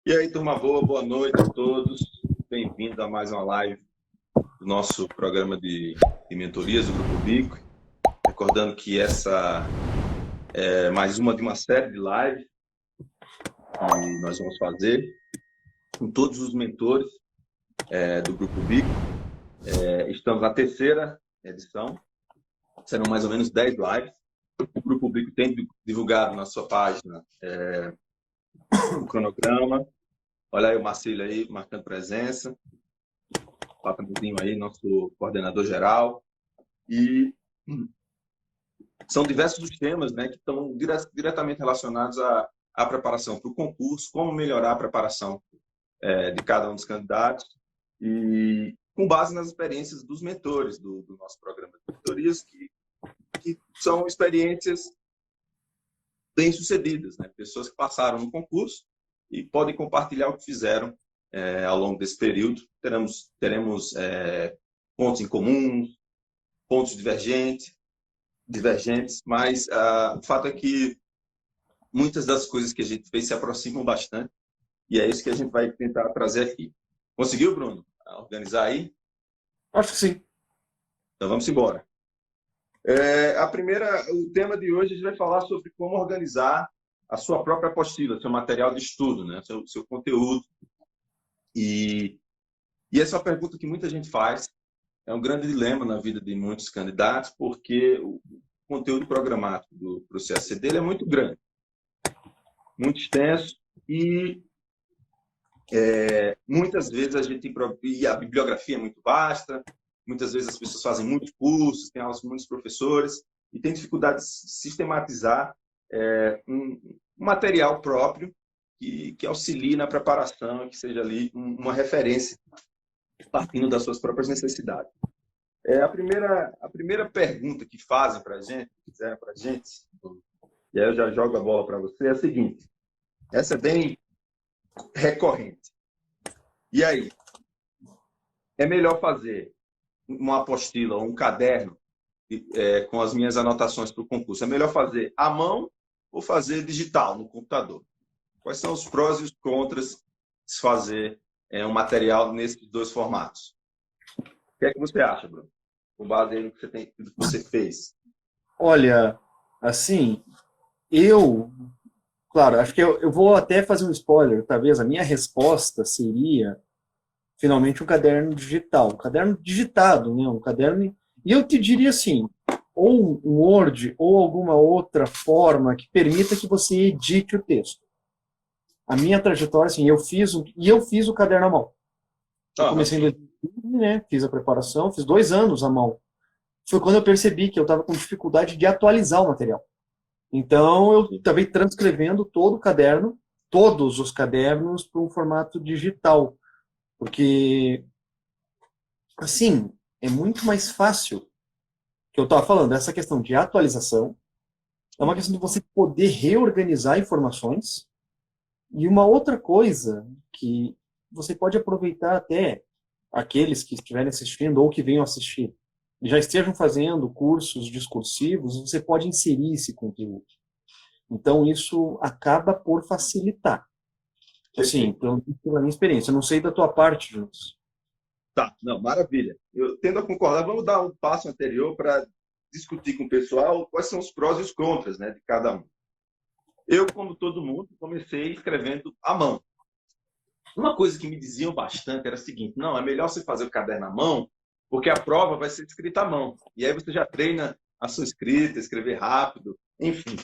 E aí, turma boa, boa noite a todos. Bem-vindo a mais uma live do nosso programa de mentorias do Grupo Bico. Recordando que essa é mais uma de uma série de lives que nós vamos fazer com todos os mentores do Grupo Bico. Estamos na terceira edição, serão mais ou menos 10 lives. O Grupo Bico tem divulgado na sua página o cronograma. Olha aí o Marcílio aí, marcando presença. O Papazinho aí, nosso coordenador geral. E são diversos os temas, né, que estão diretamente relacionados à preparação para o concurso, como melhorar a preparação de cada um dos candidatos, e com base nas experiências dos mentores do nosso programa de mentorias, que são experiências bem-sucedidas, né? Pessoas que passaram no concurso e podem compartilhar o que fizeram ao longo desse período. Teremos pontos em comum, pontos divergentes, mas o fato é que muitas das coisas que a gente fez se aproximam bastante, e é isso que a gente vai tentar trazer aqui. Conseguiu, Bruno, organizar aí? Acho que sim. Então vamos embora. O tema de hoje a gente vai falar sobre como organizar a sua própria apostila, seu material de estudo, né? seu conteúdo. E essa é uma pergunta que muita gente faz. É um grande dilema na vida de muitos candidatos, porque o conteúdo programático do CACD dele é muito grande, muito extenso, e muitas vezes e a bibliografia é muito vasta, muitas vezes as pessoas fazem muitos cursos, tem aulas com muitos professores, e tem dificuldade de sistematizar um material próprio que auxilie na preparação, que seja ali uma referência, partindo das suas próprias necessidades. A primeira pergunta que fazem para a gente, que fizeram para a gente, e aí eu já jogo a bola para você, é a seguinte: essa é bem recorrente. E aí, é melhor fazer uma apostila ou um caderno com as minhas anotações para o concurso? É melhor fazer à mão ou fazer digital no computador? Quais são os prós e os contras de fazer um material nesses dois formatos? O que é que você acha, Bruno? Com base no que você fez. Olha, assim, claro, acho que eu vou até fazer um spoiler, talvez a minha resposta seria finalmente um caderno digital, um caderno digitado, né? Um caderno, e eu te diria assim, ou um Word ou alguma outra forma que permita que você edite o texto. A minha trajetória, assim, eu fiz o caderno à mão. Eu comecei em 2015, né? Fiz a preparação, fiz 2 anos à mão. Foi quando eu percebi que eu estava com dificuldade de atualizar o material. Então, eu acabei transcrevendo todo o caderno, todos os cadernos, para um formato digital. Porque, assim, é muito mais fácil, que eu estava falando, essa questão de atualização, é uma questão de você poder reorganizar informações, e uma outra coisa que você pode aproveitar até aqueles que estiverem assistindo ou que venham assistir, já estejam fazendo cursos discursivos, você pode inserir esse conteúdo. Então, isso acaba por facilitar. Assim, então, pela minha experiência. Eu não sei da tua parte, Juntos. Tá, não, maravilha. Eu tendo a concordar, vamos dar um passo anterior para discutir com o pessoal quais são os prós e os contras, né, de cada um. Eu, como todo mundo, comecei escrevendo à mão. Uma coisa que me diziam bastante era a seguinte: não, é melhor você fazer o caderno à mão, porque a prova vai ser escrita à mão. E aí você já treina a sua escrita, escrever rápido, enfim.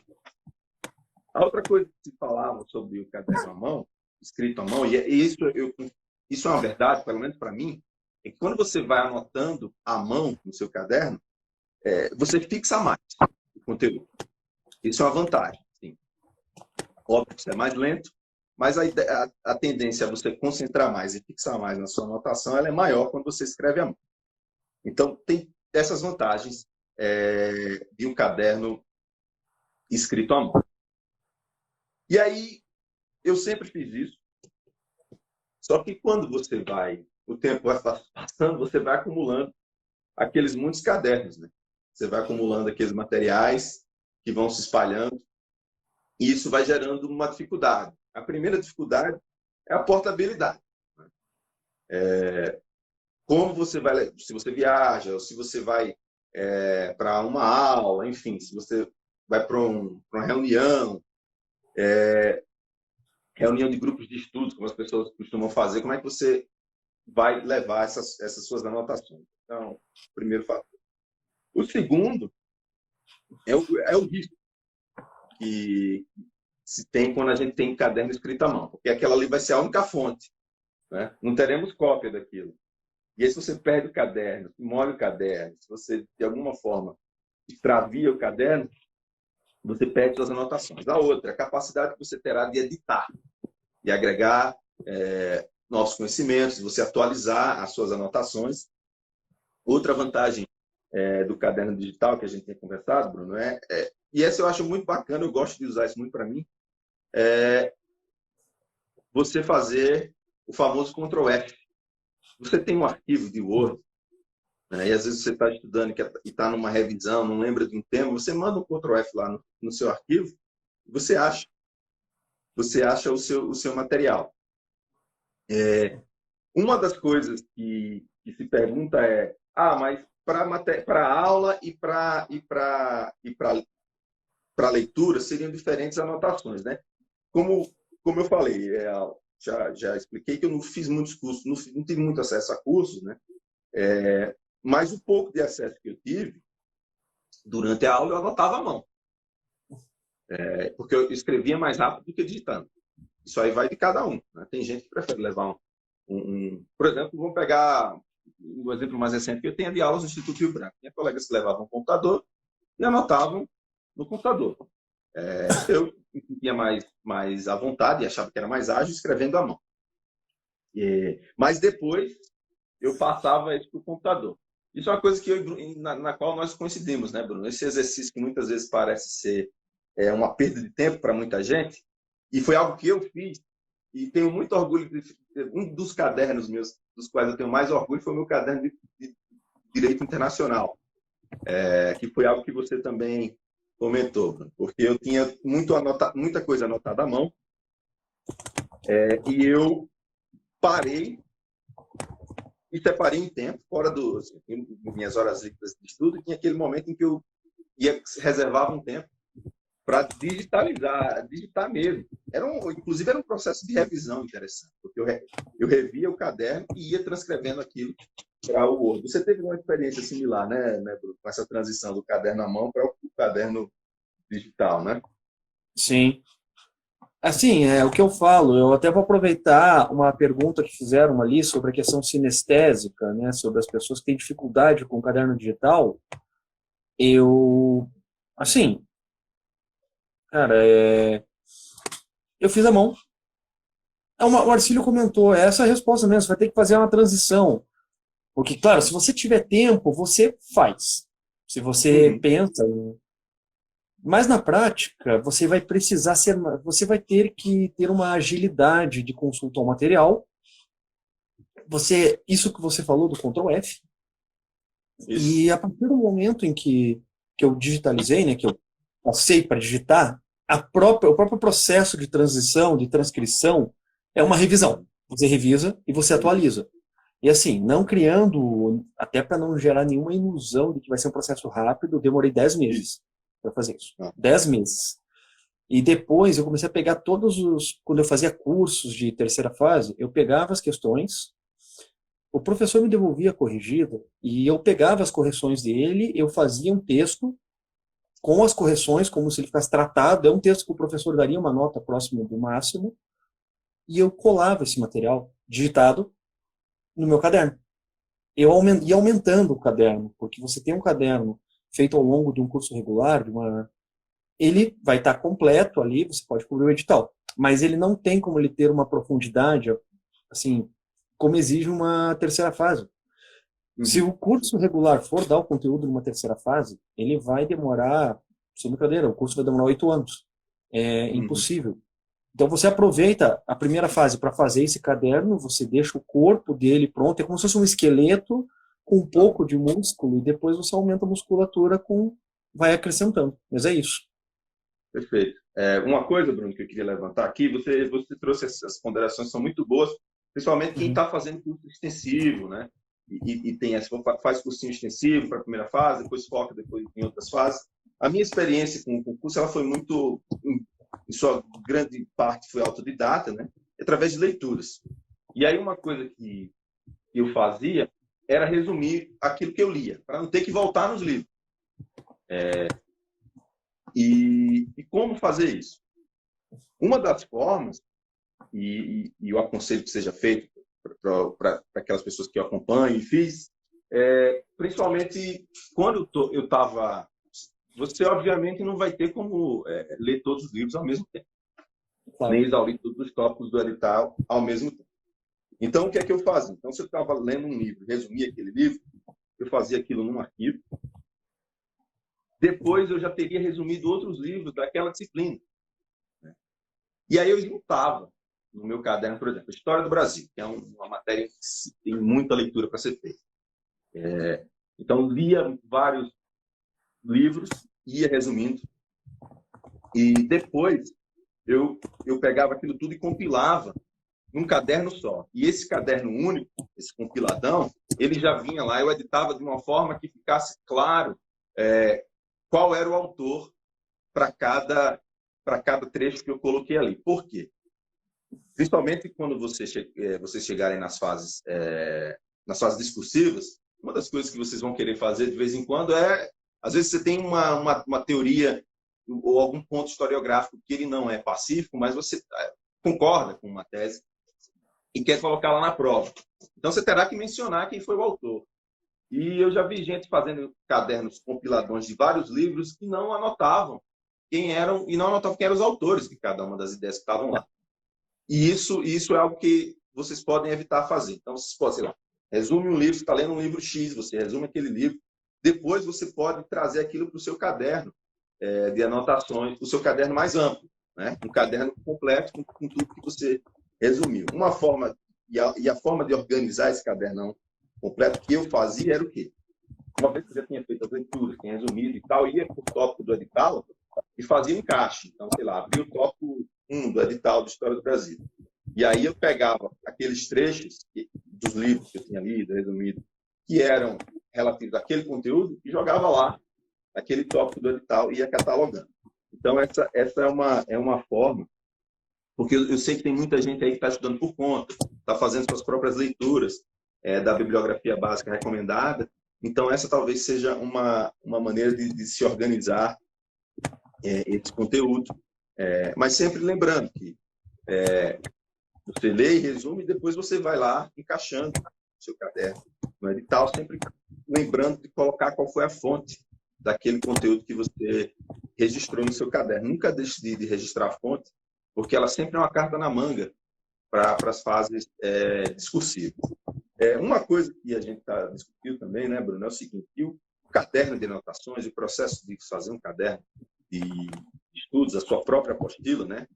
A outra coisa que se falava sobre o caderno à mão, escrito à mão, e isso é uma verdade, pelo menos para mim, é que quando você vai anotando à mão no seu caderno, você fixa mais o conteúdo. Isso é uma vantagem. Sim. Óbvio que isso é mais lento, mas a tendência a você concentrar mais e fixar mais na sua anotação, ela é maior quando você escreve à mão. Então, tem essas vantagens de um caderno escrito à mão. E aí, eu sempre fiz isso, só que quando o tempo vai passando, você vai acumulando aqueles muitos cadernos, né? Você vai acumulando aqueles materiais que vão se espalhando, e isso vai gerando uma dificuldade. A primeira dificuldade é a portabilidade. Como você vai, se você viaja, ou se você vai para uma aula, enfim, se você vai para uma reunião, reunião de grupos de estudos, como as pessoas costumam fazer, como é que você vai levar essas suas anotações? Então, primeiro fator. O segundo é o risco que se tem quando a gente tem caderno escrito à mão, porque aquela ali vai ser a única fonte, né? Não teremos cópia daquilo. E aí, se você perde o caderno, molha o caderno, se você, de alguma forma, extravia o caderno, você perde suas anotações. A outra, a capacidade que você terá de editar, de agregar novos conhecimentos, você atualizar as suas anotações. Outra vantagem do caderno digital que a gente tem conversado, Bruno, e essa eu acho muito bacana, eu gosto de usar isso muito para mim, você fazer o famoso Ctrl F. Você tem um arquivo de Word, né, e às vezes você está estudando e está numa revisão, não lembra de um tema, você manda um Ctrl F lá no seu arquivo e você acha o seu material. Uma das coisas que se pergunta mas para aula e para leitura seriam diferentes anotações, né? Como eu falei, já expliquei que eu não fiz muitos cursos, não tive muito acesso a cursos, né? Mas o pouco de acesso que eu tive, durante a aula eu anotava à mão. Porque eu escrevia mais rápido do que digitando. Isso aí vai de cada um, né? Tem gente que prefere levar Por exemplo, vamos pegar um exemplo mais recente que eu tenho de aulas no Instituto Rio Branco. Minha colegas que levavam um computador e anotavam no computador. Eu me sentia mais à vontade e achava que era mais ágil escrevendo à mão. Mas depois eu passava isso para o computador. Isso é uma coisa na qual nós coincidimos, né, Bruno? Esse exercício que muitas vezes parece ser uma perda de tempo para muita gente, e foi algo que eu fiz, e tenho muito orgulho. Um dos cadernos meus, dos quais eu tenho mais orgulho, foi o meu caderno de Direito Internacional, que foi algo que você também comentou, Bruno, porque eu tinha muita coisa anotada à mão, e eu parei e separei em tempo, fora minhas horas livres de estudo, e tinha aquele momento em que eu reservava um tempo para digitar mesmo. Inclusive, era um processo de revisão interessante, porque eu revia o caderno e ia transcrevendo aquilo para o Word. Você teve uma experiência similar, né, Bruno, com essa transição do caderno à mão para o caderno digital, né? Sim. Assim, o que eu falo, eu até vou aproveitar uma pergunta que fizeram ali sobre a questão sinestésica, né, sobre as pessoas que têm dificuldade com o caderno digital. Assim, cara, eu fiz a mão. O Arcílio comentou, essa é a resposta mesmo, você vai ter que fazer uma transição. Porque, claro, se você tiver tempo, você faz. Se você pensa... Mas na prática, você vai ter que ter uma agilidade de consulta ao material. Isso que você falou do Ctrl F. Isso. E a partir do momento em que eu digitalizei, né, que eu passei para digitar, o próprio processo de transição, de transcrição, é uma revisão. Você revisa e você atualiza. E assim, não criando, até para não gerar nenhuma ilusão de que vai ser um processo rápido, eu demorei 10 meses para fazer isso. 10 meses. E depois eu comecei a pegar quando eu fazia cursos de terceira fase, eu pegava as questões, o professor me devolvia a corrigida, e eu pegava as correções dele, eu fazia um texto com as correções, como se ele ficasse tratado, é um texto que o professor daria uma nota próxima do máximo, e eu colava esse material digitado no meu caderno. Eu ia aumentando o caderno, porque você tem um caderno feito ao longo de um curso regular, ele vai estar completo ali, você pode cobrir o edital, mas ele não tem como ele ter uma profundidade, assim, como exige uma terceira fase. Se o curso regular for dar o conteúdo numa terceira fase, ele vai demorar, sem brincadeira, o curso vai demorar 8 anos. É impossível. Então você aproveita a primeira fase para fazer esse caderno, você deixa o corpo dele pronto, é como se fosse um esqueleto com um pouco de músculo, e depois você aumenta a musculatura vai acrescentando. Mas é isso. Perfeito. Uma coisa, Bruno, que eu queria levantar aqui, você trouxe essas ponderações, são muito boas, principalmente quem está fazendo curso extensivo, né? E tem faz cursinho extensivo para a primeira fase, depois foca depois em outras fases. A minha experiência com o concurso, ela foi muito, em sua grande parte, foi autodidata, né? Através de leituras. E aí uma coisa que eu fazia era resumir aquilo que eu lia, para não ter que voltar nos livros. E como fazer isso? Uma das formas, e eu aconselho que seja feito para aquelas pessoas que eu acompanho e fiz, principalmente quando eu estava... Você, obviamente, não vai ter como ler todos os livros ao mesmo tempo, claro, nem exaurir todos os tópicos do edital ao mesmo tempo. Então, o que é que eu fazia? Então, se eu estava lendo um livro, resumia aquele livro, eu fazia aquilo num arquivo. Depois, eu já teria resumido outros livros daquela disciplina. E aí, eu juntava no meu caderno, por exemplo, História do Brasil, que é uma matéria que tem muita leitura para ser feita. Então, lia vários livros, ia resumindo. E depois, eu pegava aquilo tudo e compilava num caderno só. E esse caderno único, esse compiladão, ele já vinha lá, eu editava de uma forma que ficasse claro qual era o autor para cada trecho que eu coloquei ali. Por quê? Principalmente quando vocês chegarem nas fases discursivas, uma das coisas que vocês vão querer fazer de vez em quando às vezes você tem uma teoria ou algum ponto historiográfico que ele não é pacífico, mas você concorda com uma tese e quer colocar lá na prova. Então, você terá que mencionar quem foi o autor. E eu já vi gente fazendo cadernos compiladões de vários livros que não anotavam quem eram, e não anotavam quem eram os autores de cada uma das ideias que estavam lá. E isso é algo que vocês podem evitar fazer. Então, vocês podem, sei lá, resume um livro, você está lendo um livro X, você resume aquele livro. Depois, você pode trazer aquilo para o seu caderno de anotações, para o seu caderno mais amplo, né? Um caderno completo com tudo que você resumiu. Uma forma, e a forma de organizar esse cadernão completo que eu fazia era o quê? Uma vez que eu já tinha feito as leituras, tinha resumido e tal, ia para o tópico do edital e fazia um encaixe. Então, sei lá, abria o tópico 1 do edital de História do Brasil. E aí eu pegava aqueles trechos dos livros que eu tinha lido, resumido, que eram relativos àquele conteúdo e jogava lá, naquele tópico do edital, e ia catalogando. Então, essa é uma forma, porque eu sei que tem muita gente aí que está estudando por conta, está fazendo suas próprias leituras da bibliografia básica recomendada. Então, essa talvez seja uma maneira de se organizar esse conteúdo. Mas sempre lembrando que você lê e resume, e depois você vai lá encaixando no seu caderno, no edital, sempre lembrando de colocar qual foi a fonte daquele conteúdo que você registrou no seu caderno. Nunca deixe de registrar a fonte, porque ela sempre é uma carta na manga para as fases discursivas. Uma coisa que a gente está discutindo também, né, Bruno, é o seguinte: o caderno de anotações, o processo de fazer um caderno de estudos, a sua própria apostila, né,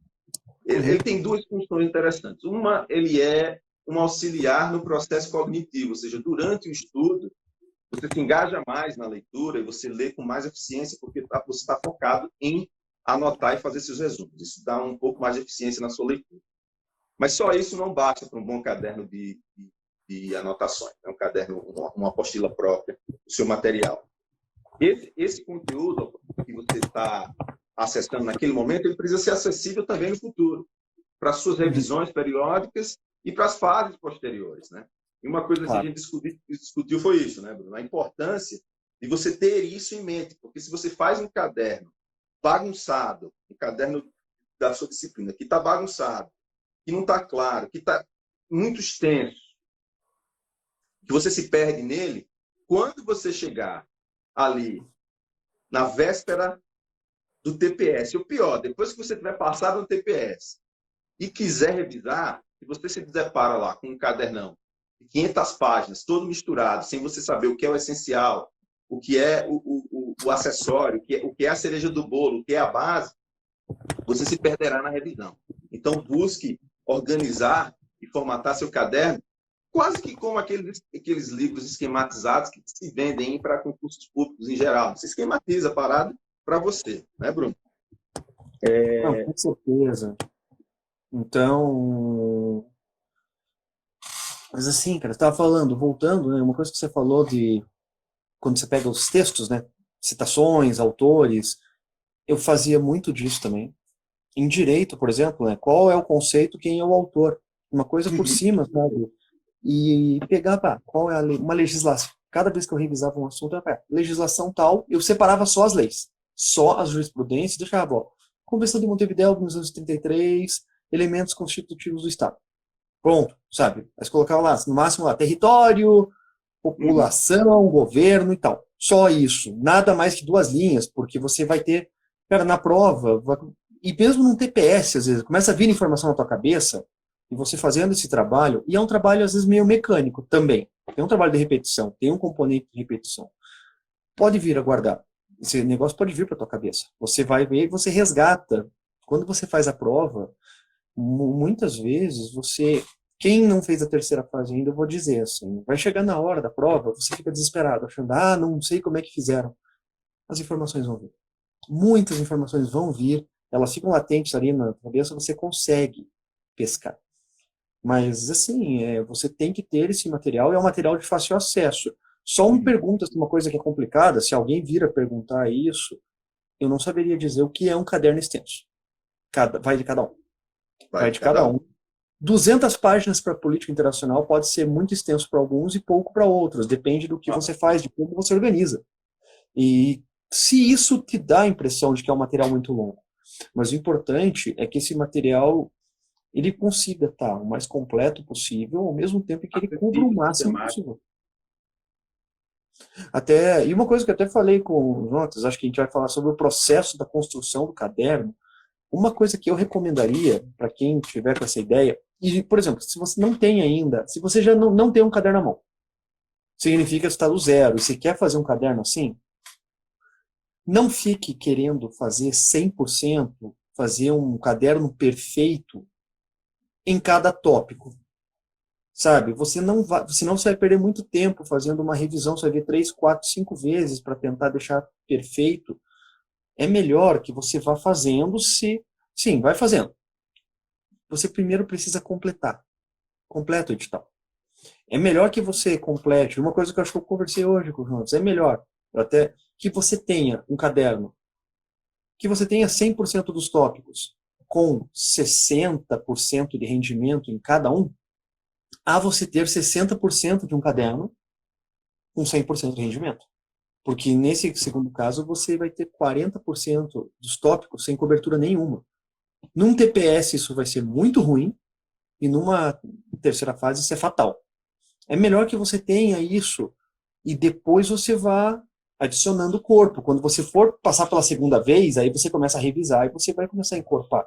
ele tem duas funções interessantes. Uma, ele é um auxiliar no processo cognitivo, ou seja, durante o estudo, você se engaja mais na leitura e você lê com mais eficiência, porque você está focado em anotar e fazer seus resumos. Isso dá um pouco mais de eficiência na sua leitura. Mas só isso não basta para um bom caderno de anotações. É um caderno, uma apostila própria, o seu material. Esse conteúdo que você está acessando naquele momento, ele precisa ser acessível também no futuro, para as suas revisões periódicas e para as fases posteriores, né? E uma coisa que a gente discutiu foi isso, né, Bruno? A importância de você ter isso em mente, porque se você faz um caderno bagunçado, um caderno da sua disciplina que está bagunçado, que não está claro, que está muito extenso, que você se perde nele, quando você chegar ali na véspera do TPS, ou pior, depois que você tiver passado no TPS e quiser revisar, se você se depara lá com um cadernão de 500 páginas, todo misturado, sem você saber o que é o essencial, o que é o acessório, o que é a cereja do bolo, o que é a base, você se perderá na revisão. Então, busque organizar e formatar seu caderno, quase que como aqueles livros esquematizados que se vendem para concursos públicos em geral. Você esquematiza a parada para você, né, Bruno? Não, com certeza. Então, mas assim, cara, você estava falando, voltando, né, uma coisa que você falou de quando você pega os textos, né, citações, autores, eu fazia muito disso também. Em direito, por exemplo, né, qual é o conceito, quem é o autor? Uma coisa por Uhum. cima, sabe? E pegar, pá, qual é uma legislação. Cada vez que eu revisava um assunto, legislação tal, eu separava só as leis, só as jurisprudências, deixava, ó, Convenção de Montevidéu, 1933, elementos constitutivos do Estado. Pronto, sabe? Mas colocava lá, no máximo lá, território, Uhum. população, governo e tal. Só isso. Nada mais que 2 linhas, porque você vai ter, cara, na prova, e mesmo num TPS, às vezes, começa a vir informação na tua cabeça, e você fazendo esse trabalho, e é um trabalho, às vezes, meio mecânico também. Tem um trabalho de repetição, tem um componente de repetição. Pode vir a guardar. Esse negócio pode vir para tua cabeça. Você vai ver e você resgata. Quando você faz a prova, muitas vezes você, quem não fez a terceira fase ainda, eu vou dizer assim, vai chegar na hora da prova, você fica desesperado, achando, não sei como é que fizeram. As informações vão vir. Muitas informações vão vir, elas ficam latentes ali na cabeça, você consegue pescar. Mas, assim, você tem que ter esse material, e é um material de fácil acesso. Só uma Uhum. pergunta, uma coisa que é complicada, se alguém vir a perguntar isso, eu não saberia dizer o que é um caderno extenso. Vai de cada um. Vai Vai de de cada cada um. um. 200 páginas para política internacional pode ser muito extenso para alguns e pouco para outros. Depende do que Ah, você faz, de como você organiza. E se isso te dá a impressão de que é um material muito longo. Mas o importante é que esse material ele consiga estar o mais completo possível, ao mesmo tempo que ele cubra o acessível, máximo sistemático. possível. Até, e uma coisa que eu até falei com o Jonas, acho que a gente vai falar sobre o processo da construção do caderno. Uma coisa que eu recomendaria para quem tiver com essa ideia, e, por exemplo, se você não tem ainda, se você já não tem um caderno na mão, significa que você está do zero, e você quer fazer um caderno assim, não fique querendo fazer 100%, fazer um caderno perfeito em cada tópico, sabe? Você não vai, senão você vai perder muito tempo fazendo uma revisão, você vai ver 3, 4, 5 vezes para tentar deixar perfeito. É melhor que você vá fazendo sim, vai fazendo. Você primeiro precisa completar. Completa o edital. É melhor que você complete. Uma coisa que eu acho que eu conversei hoje com o Jonas, é melhor até que você tenha um caderno, que você tenha 100% dos tópicos com 60% de rendimento em cada um, a você ter 60% de um caderno com 100% de rendimento. Porque nesse segundo caso você vai ter 40% dos tópicos sem cobertura nenhuma. Num TPS isso vai ser muito ruim e numa terceira fase isso é fatal. É melhor que você tenha isso e depois você vá adicionando o corpo. Quando você for passar pela segunda vez, aí você começa a revisar e você vai começar a encorpar.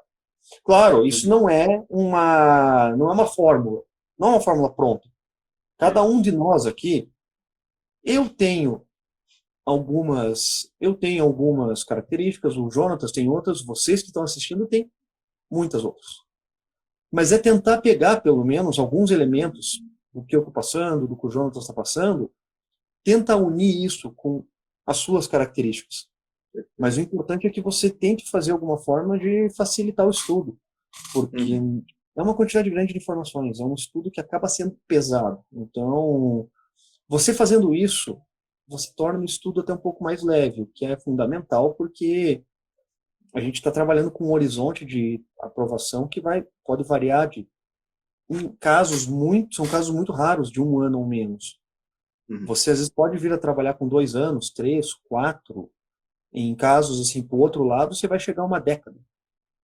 Claro, isso Uhum. não é uma fórmula, não é uma fórmula pronta. Cada É. um de nós aqui, eu tenho eu tenho algumas características, o Jonatas tem outras, vocês que estão assistindo têm muitas outras. Mas é tentar pegar pelo menos alguns elementos do que eu estou passando, do que o Jonatas está passando, tenta unir isso com as suas características. Mas o importante é que você tente fazer alguma forma de facilitar o estudo, porque Uhum. é uma quantidade grande de informações, é um estudo que acaba sendo pesado. Então, você fazendo isso, você torna o estudo até um pouco mais leve, o que é fundamental, porque a gente está trabalhando com um horizonte de aprovação que pode variar são casos muito raros, de 1 ano ou menos. Uhum. Você às vezes pode vir a trabalhar com 2 anos, 3, 4. Em casos assim, para o outro lado, você vai chegar a uma década.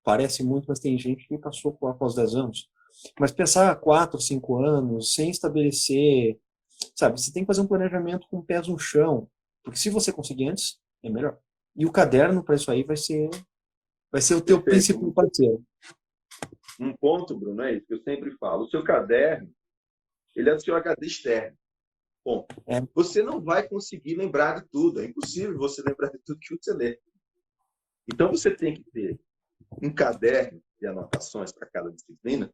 Parece muito, mas tem gente que passou após 10 anos. Mas pensar 4, 5 anos, sem estabelecer, sabe, você tem que fazer um planejamento com pés no chão, porque se você conseguir antes, é melhor. E o caderno para isso aí vai ser o teu Perfeito. principal parceiro. Um ponto, Bruno, é isso que eu sempre falo. O seu caderno, ele é o seu HD externo. Bom, É, você não vai conseguir lembrar de tudo. É impossível você lembrar de tudo que você lê. Então, você tem que ter um caderno de anotações para cada disciplina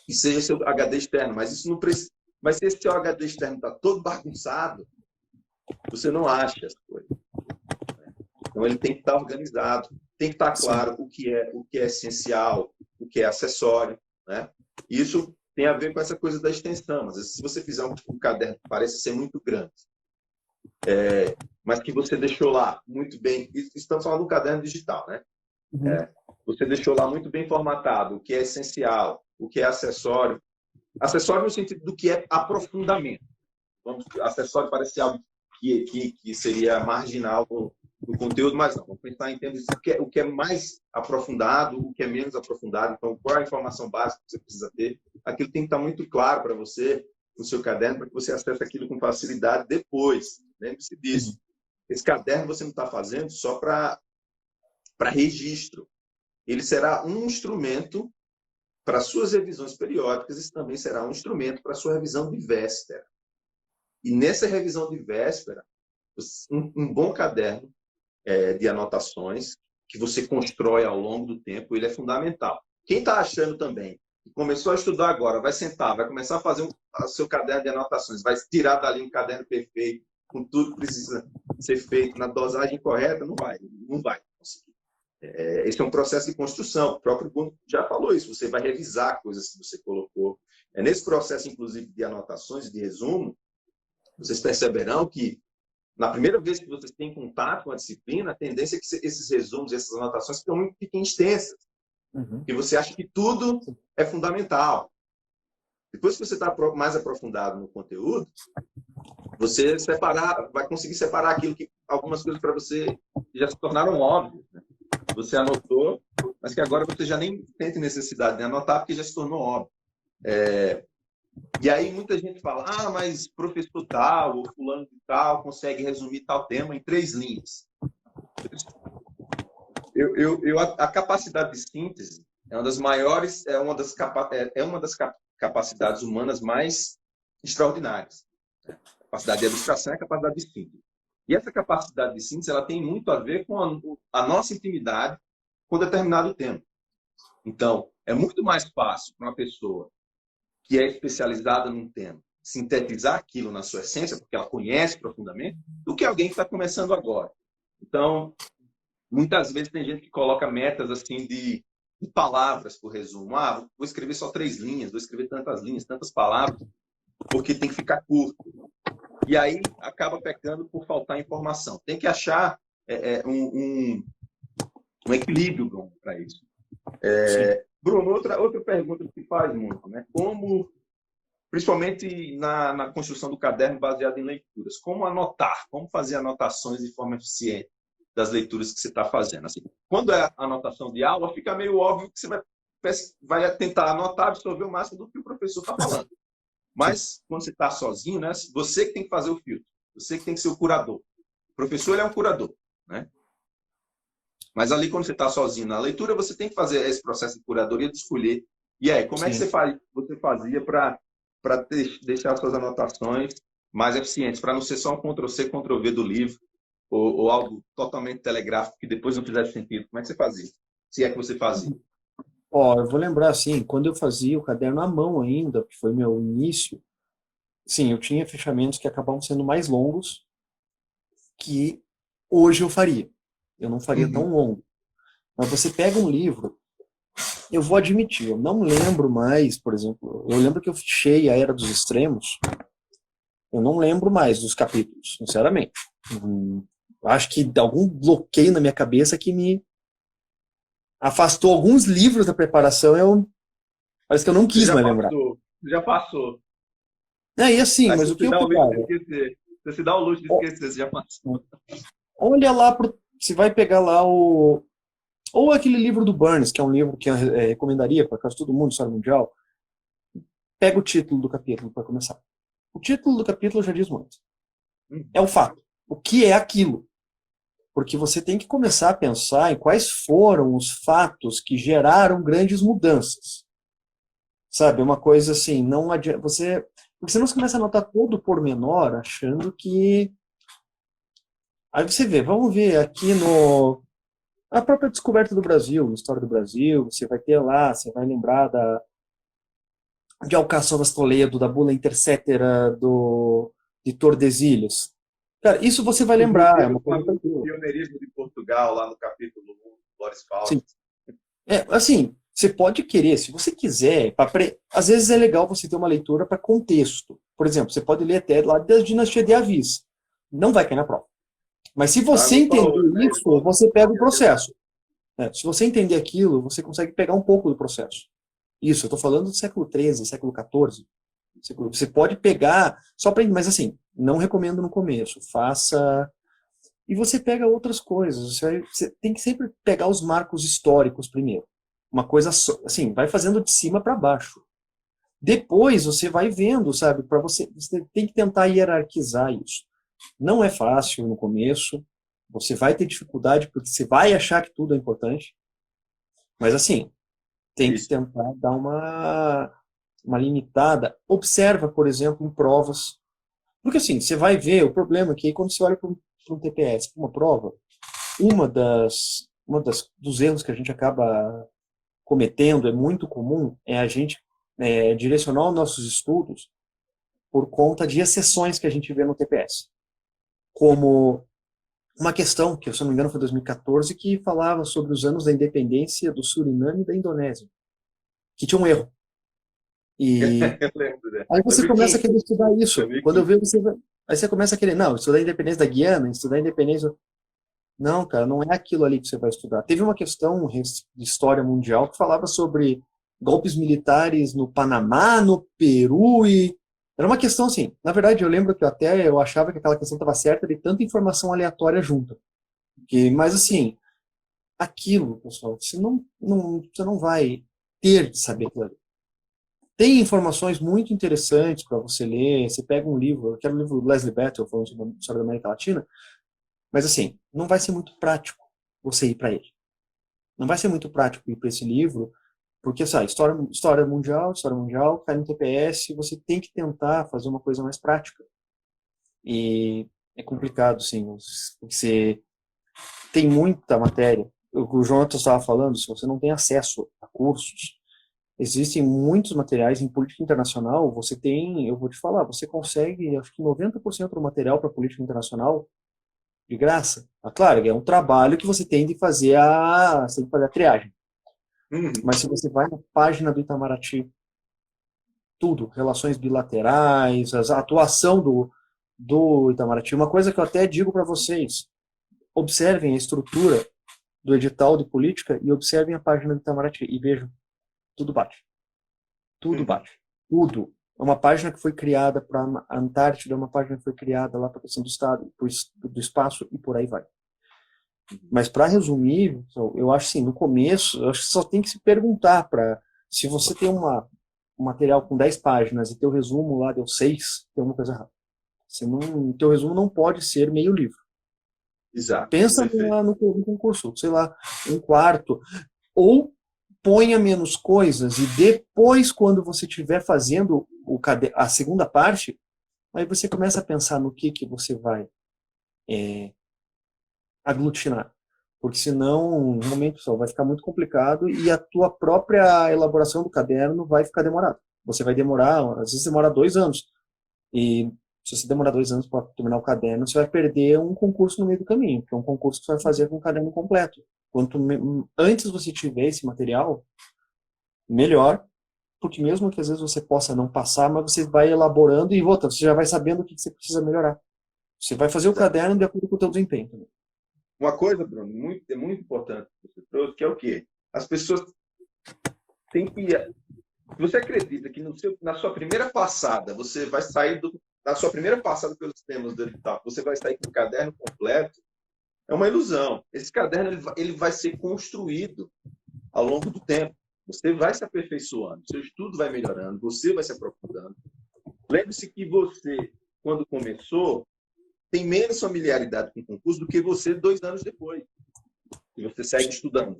que seja seu HD externo. Mas isso não precisa. Mas se esse seu HD externo está todo bagunçado, você não acha as coisas. Então, ele tem que estar organizado. tem que estar Sim. claro o que é essencial, o que é acessório, né? Isso tem a ver com essa coisa da extensão. Às vezes, se você fizer um caderno que parece ser muito grande, mas que você deixou lá muito bem, estamos falando do caderno digital, né? Uhum. Você deixou lá muito bem formatado o que é essencial, o que é acessório. Acessório no sentido do que é aprofundamento. Acessório parece algo que seria marginal do conteúdo, mas não. Vamos pensar em termos de o que é mais aprofundado, o que é menos aprofundado. Então, qual é a informação básica que você precisa ter? Aquilo tem que estar muito claro para você, no seu caderno, para que você acesse aquilo com facilidade depois. Lembre-se disso. Esse caderno você não está fazendo só para registro. Ele será um instrumento para suas revisões periódicas e também será um instrumento para sua revisão de véspera. E nessa revisão de véspera, um bom caderno de anotações que você constrói ao longo do tempo, ele é fundamental. Quem está achando também que começou a estudar agora, vai sentar, vai começar a fazer o seu caderno de anotações, vai tirar dali um caderno perfeito, com tudo que precisa ser feito na dosagem correta, não vai conseguir. Esse é um processo de construção. O próprio Bruno já falou isso. Você vai revisar coisas que você colocou. Nesse processo, inclusive, de anotações e de resumo, vocês perceberão que, na primeira vez que vocês têm contato com a disciplina, a tendência é que esses resumos, essas anotações fiquem extensas. Porque você acha que tudo é fundamental. Depois que você está mais aprofundado no conteúdo, você vai conseguir separar algumas coisas para você que já se tornaram óbvias, né? Você anotou, mas que agora você já nem sente necessidade de anotar porque já se tornou óbvio. E aí muita gente fala, mas professor tal ou fulano de tal consegue resumir tal tema em 3 linhas. A capacidade de síntese é uma das maiores, é uma das capacidades humanas mais extraordinárias. A capacidade de abstração é a capacidade de síntese. E essa capacidade de síntese ela tem muito a ver com a nossa intimidade com determinado tema. Então, é muito mais fácil para uma pessoa que é especializada num tema sintetizar aquilo na sua essência, porque ela conhece profundamente, do que alguém que está começando agora. Então, muitas vezes tem gente que coloca metas assim de palavras por resumo. Vou escrever só 3 linhas, vou escrever tantas linhas, tantas palavras, porque tem que ficar curto. E aí acaba pecando por faltar informação. Tem que achar um equilíbrio para isso. Bruno, outra pergunta que se faz muito, né? Como, principalmente na construção do caderno baseado em leituras, como anotar, como fazer anotações de forma eficiente das leituras que você está fazendo. Assim, quando é anotação de aula, fica meio óbvio que você vai tentar anotar, absorver o máximo do que o professor está falando. Mas, quando você está sozinho, né, você que tem que fazer o filtro. Você que tem que ser o curador. O professor ele é um curador, né? Mas ali, quando você está sozinho na leitura, você tem que fazer esse processo de curadoria, de escolher. E aí, como é que você fazia para deixar suas anotações mais eficientes? Para não ser só um Ctrl+C, Ctrl+V do livro, ou algo totalmente telegráfico que depois não fizesse sentido. Como é que você fazia? Se é que você fazia. Eu vou lembrar assim, quando eu fazia o caderno à mão ainda, que foi meu início, sim, eu tinha fechamentos que acabavam sendo mais longos que hoje eu faria. Eu não faria tão longo. Mas você pega um livro, eu vou admitir, eu não lembro mais, por exemplo, eu lembro que eu fechei A Era dos Extremos, eu não lembro mais dos capítulos, sinceramente. Acho que algum bloqueio na minha cabeça que me afastou alguns livros da preparação, parece que eu não quis mais lembrar. Já passou. E assim, mas o que eu pegava? Você se dá o luxo de esquecer, você já passou. Olha lá, você vai pegar lá ou aquele livro do Burns, que é um livro que eu recomendaria para quase todo mundo, História Mundial. Pega o título do capítulo para começar. O título do capítulo já diz muito. É o fato. O que é aquilo? Porque você tem que começar a pensar em quais foram os fatos que geraram grandes mudanças. Sabe, uma coisa assim, não adianta, porque senão você começa a anotar todo o pormenor, achando que... Aí você vê, vamos ver aqui a própria descoberta do Brasil, na história do Brasil, você vai ter lá, você vai lembrar de Alcaçovas Toledo, da bula intercétera de Tordesilhas. Cara, isso você vai lembrar. O pioneirismo de Portugal, lá no capítulo 1, Boris Sim. Fausto. Assim, você pode querer, se você quiser, às vezes é legal você ter uma leitura para contexto. Por exemplo, você pode ler até lá da dinastia de Avis. Não vai cair na prova. Mas se Ah, você vou para entender outro, né? isso, você pega o processo. Se você entender aquilo, você consegue pegar um pouco do processo. Isso, eu estou falando do século XIII, século XIV. Você pode pegar, só para, mas assim, não recomendo no começo. Faça. E você pega outras coisas. Você tem que sempre pegar os marcos históricos primeiro. Uma coisa assim, vai fazendo de cima para baixo. Depois você vai vendo, sabe? Para você tem que tentar hierarquizar isso. Não é fácil no começo. Você vai ter dificuldade porque você vai achar que tudo é importante. Mas assim, tem que Isso. tentar dar uma limitada. Observa, por exemplo, em provas. Porque assim, você vai ver o problema é que quando você olha para um TPS, para uma prova, dos erros que a gente acaba cometendo, é muito comum, é a gente direcionar os nossos estudos por conta de exceções que a gente vê no TPS. Como uma questão, que se eu não me engano foi 2014, que falava sobre os anos da independência do Suriname e da Indonésia, que tinha um erro. E Eu lembro, né? aí você começa a 2015. querer estudar isso. Quando eu 2015. vejo aí você começa a querer, não, estudar a independência da Guiana, estudar a independência. Não, cara, não é aquilo ali que você vai estudar. Teve uma questão de história mundial que falava sobre golpes militares no Panamá, no Peru e era uma questão assim. Na verdade, eu lembro que eu achava que aquela questão estava certa de tanta informação aleatória junto. Mas assim, aquilo, pessoal, você não vai ter de saber aquilo ali. Tem informações muito interessantes para você ler. Você pega um livro, eu quero o livro do Leslie Battle falando sobre a América Latina, mas assim, não vai ser muito prático você ir para ele. Não vai ser muito prático ir para esse livro, porque sabe, história mundial, cai no TPS, você tem que tentar fazer uma coisa mais prática. E é complicado, sim, você tem muita matéria. O Jonathan estava falando, se você não tem acesso a cursos, existem muitos materiais em política internacional, eu vou te falar, você consegue, acho que 90% do material para política internacional de graça. Claro, é um trabalho que você tem de fazer você tem que fazer a triagem. Uhum. Mas se você vai na página do Itamaraty, tudo, relações bilaterais, a atuação do Itamaraty, uma coisa que eu até digo para vocês, observem a estrutura do edital de política e observem a página do Itamaraty e vejam, tudo bate. Tudo Uhum. bate. Tudo. É uma página que foi criada para a Antártida, é uma página que foi criada lá para a questão do Estado, do espaço e por aí vai. Mas para resumir, eu acho assim, no começo, eu acho que só tem que se perguntar se você tem um material com 10 páginas e teu resumo lá deu 6, tem alguma coisa errada. Teu resumo não pode ser meio livro. Exato. Pensa Perfeito. no concurso, sei lá, um quarto. Ou ponha menos coisas e depois, quando você estiver fazendo a segunda parte, aí você começa a pensar no que você vai aglutinar. Porque senão, realmente, pessoal, vai ficar muito complicado e a tua própria elaboração do caderno vai ficar demorada. Você vai demorar, às vezes demora 2 anos. E se você demorar 2 anos para terminar o caderno, você vai perder um concurso no meio do caminho, que é um concurso que você vai fazer com o caderno completo. Antes você tiver esse material, melhor, porque mesmo que às vezes você possa não passar, mas você vai elaborando e volta, você já vai sabendo o que você precisa melhorar. Você vai fazer o Exato. caderno de acordo com o teu desempenho também. Uma coisa, Bruno, é muito importante que você trouxe, que é o quê? As pessoas têm que... Você acredita que na sua primeira passada, você vai sair na sua primeira passada pelos temas do edital, você vai sair com o caderno completo? É uma ilusão. Esse caderno ele vai ser construído ao longo do tempo. Você vai se aperfeiçoando, seu estudo vai melhorando, você vai se aprofundando. Lembre-se que você, quando começou, tem menos familiaridade com o concurso do que você 2 anos depois. E você segue estudando.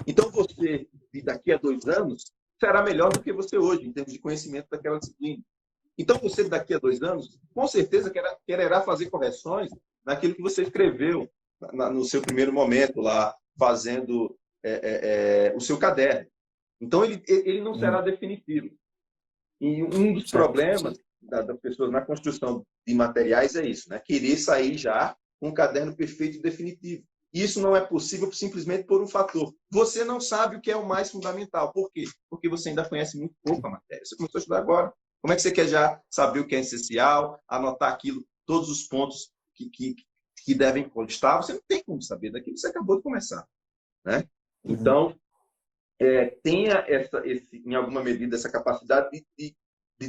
Então, você, daqui a 2 anos, será melhor do que você hoje, em termos de conhecimento daquela disciplina. Então, você, daqui a 2 anos, com certeza quererá fazer correções naquilo que você escreveu no seu primeiro momento lá, fazendo o seu caderno. Então, ele não será definitivo. E um dos problemas das pessoas na construção de materiais é isso, né? Querer sair já com um caderno perfeito e definitivo. isso não é possível simplesmente por um fator. Você não sabe o que é o mais fundamental. Por quê? Porque você ainda conhece muito pouco a matéria. Você começou a estudar agora. Como é que você quer já saber o que é essencial, anotar aquilo, todos os pontos que devem constar? Você não tem como saber daquilo que você acabou de começar, né? Então, tenha em alguma medida, essa capacidade de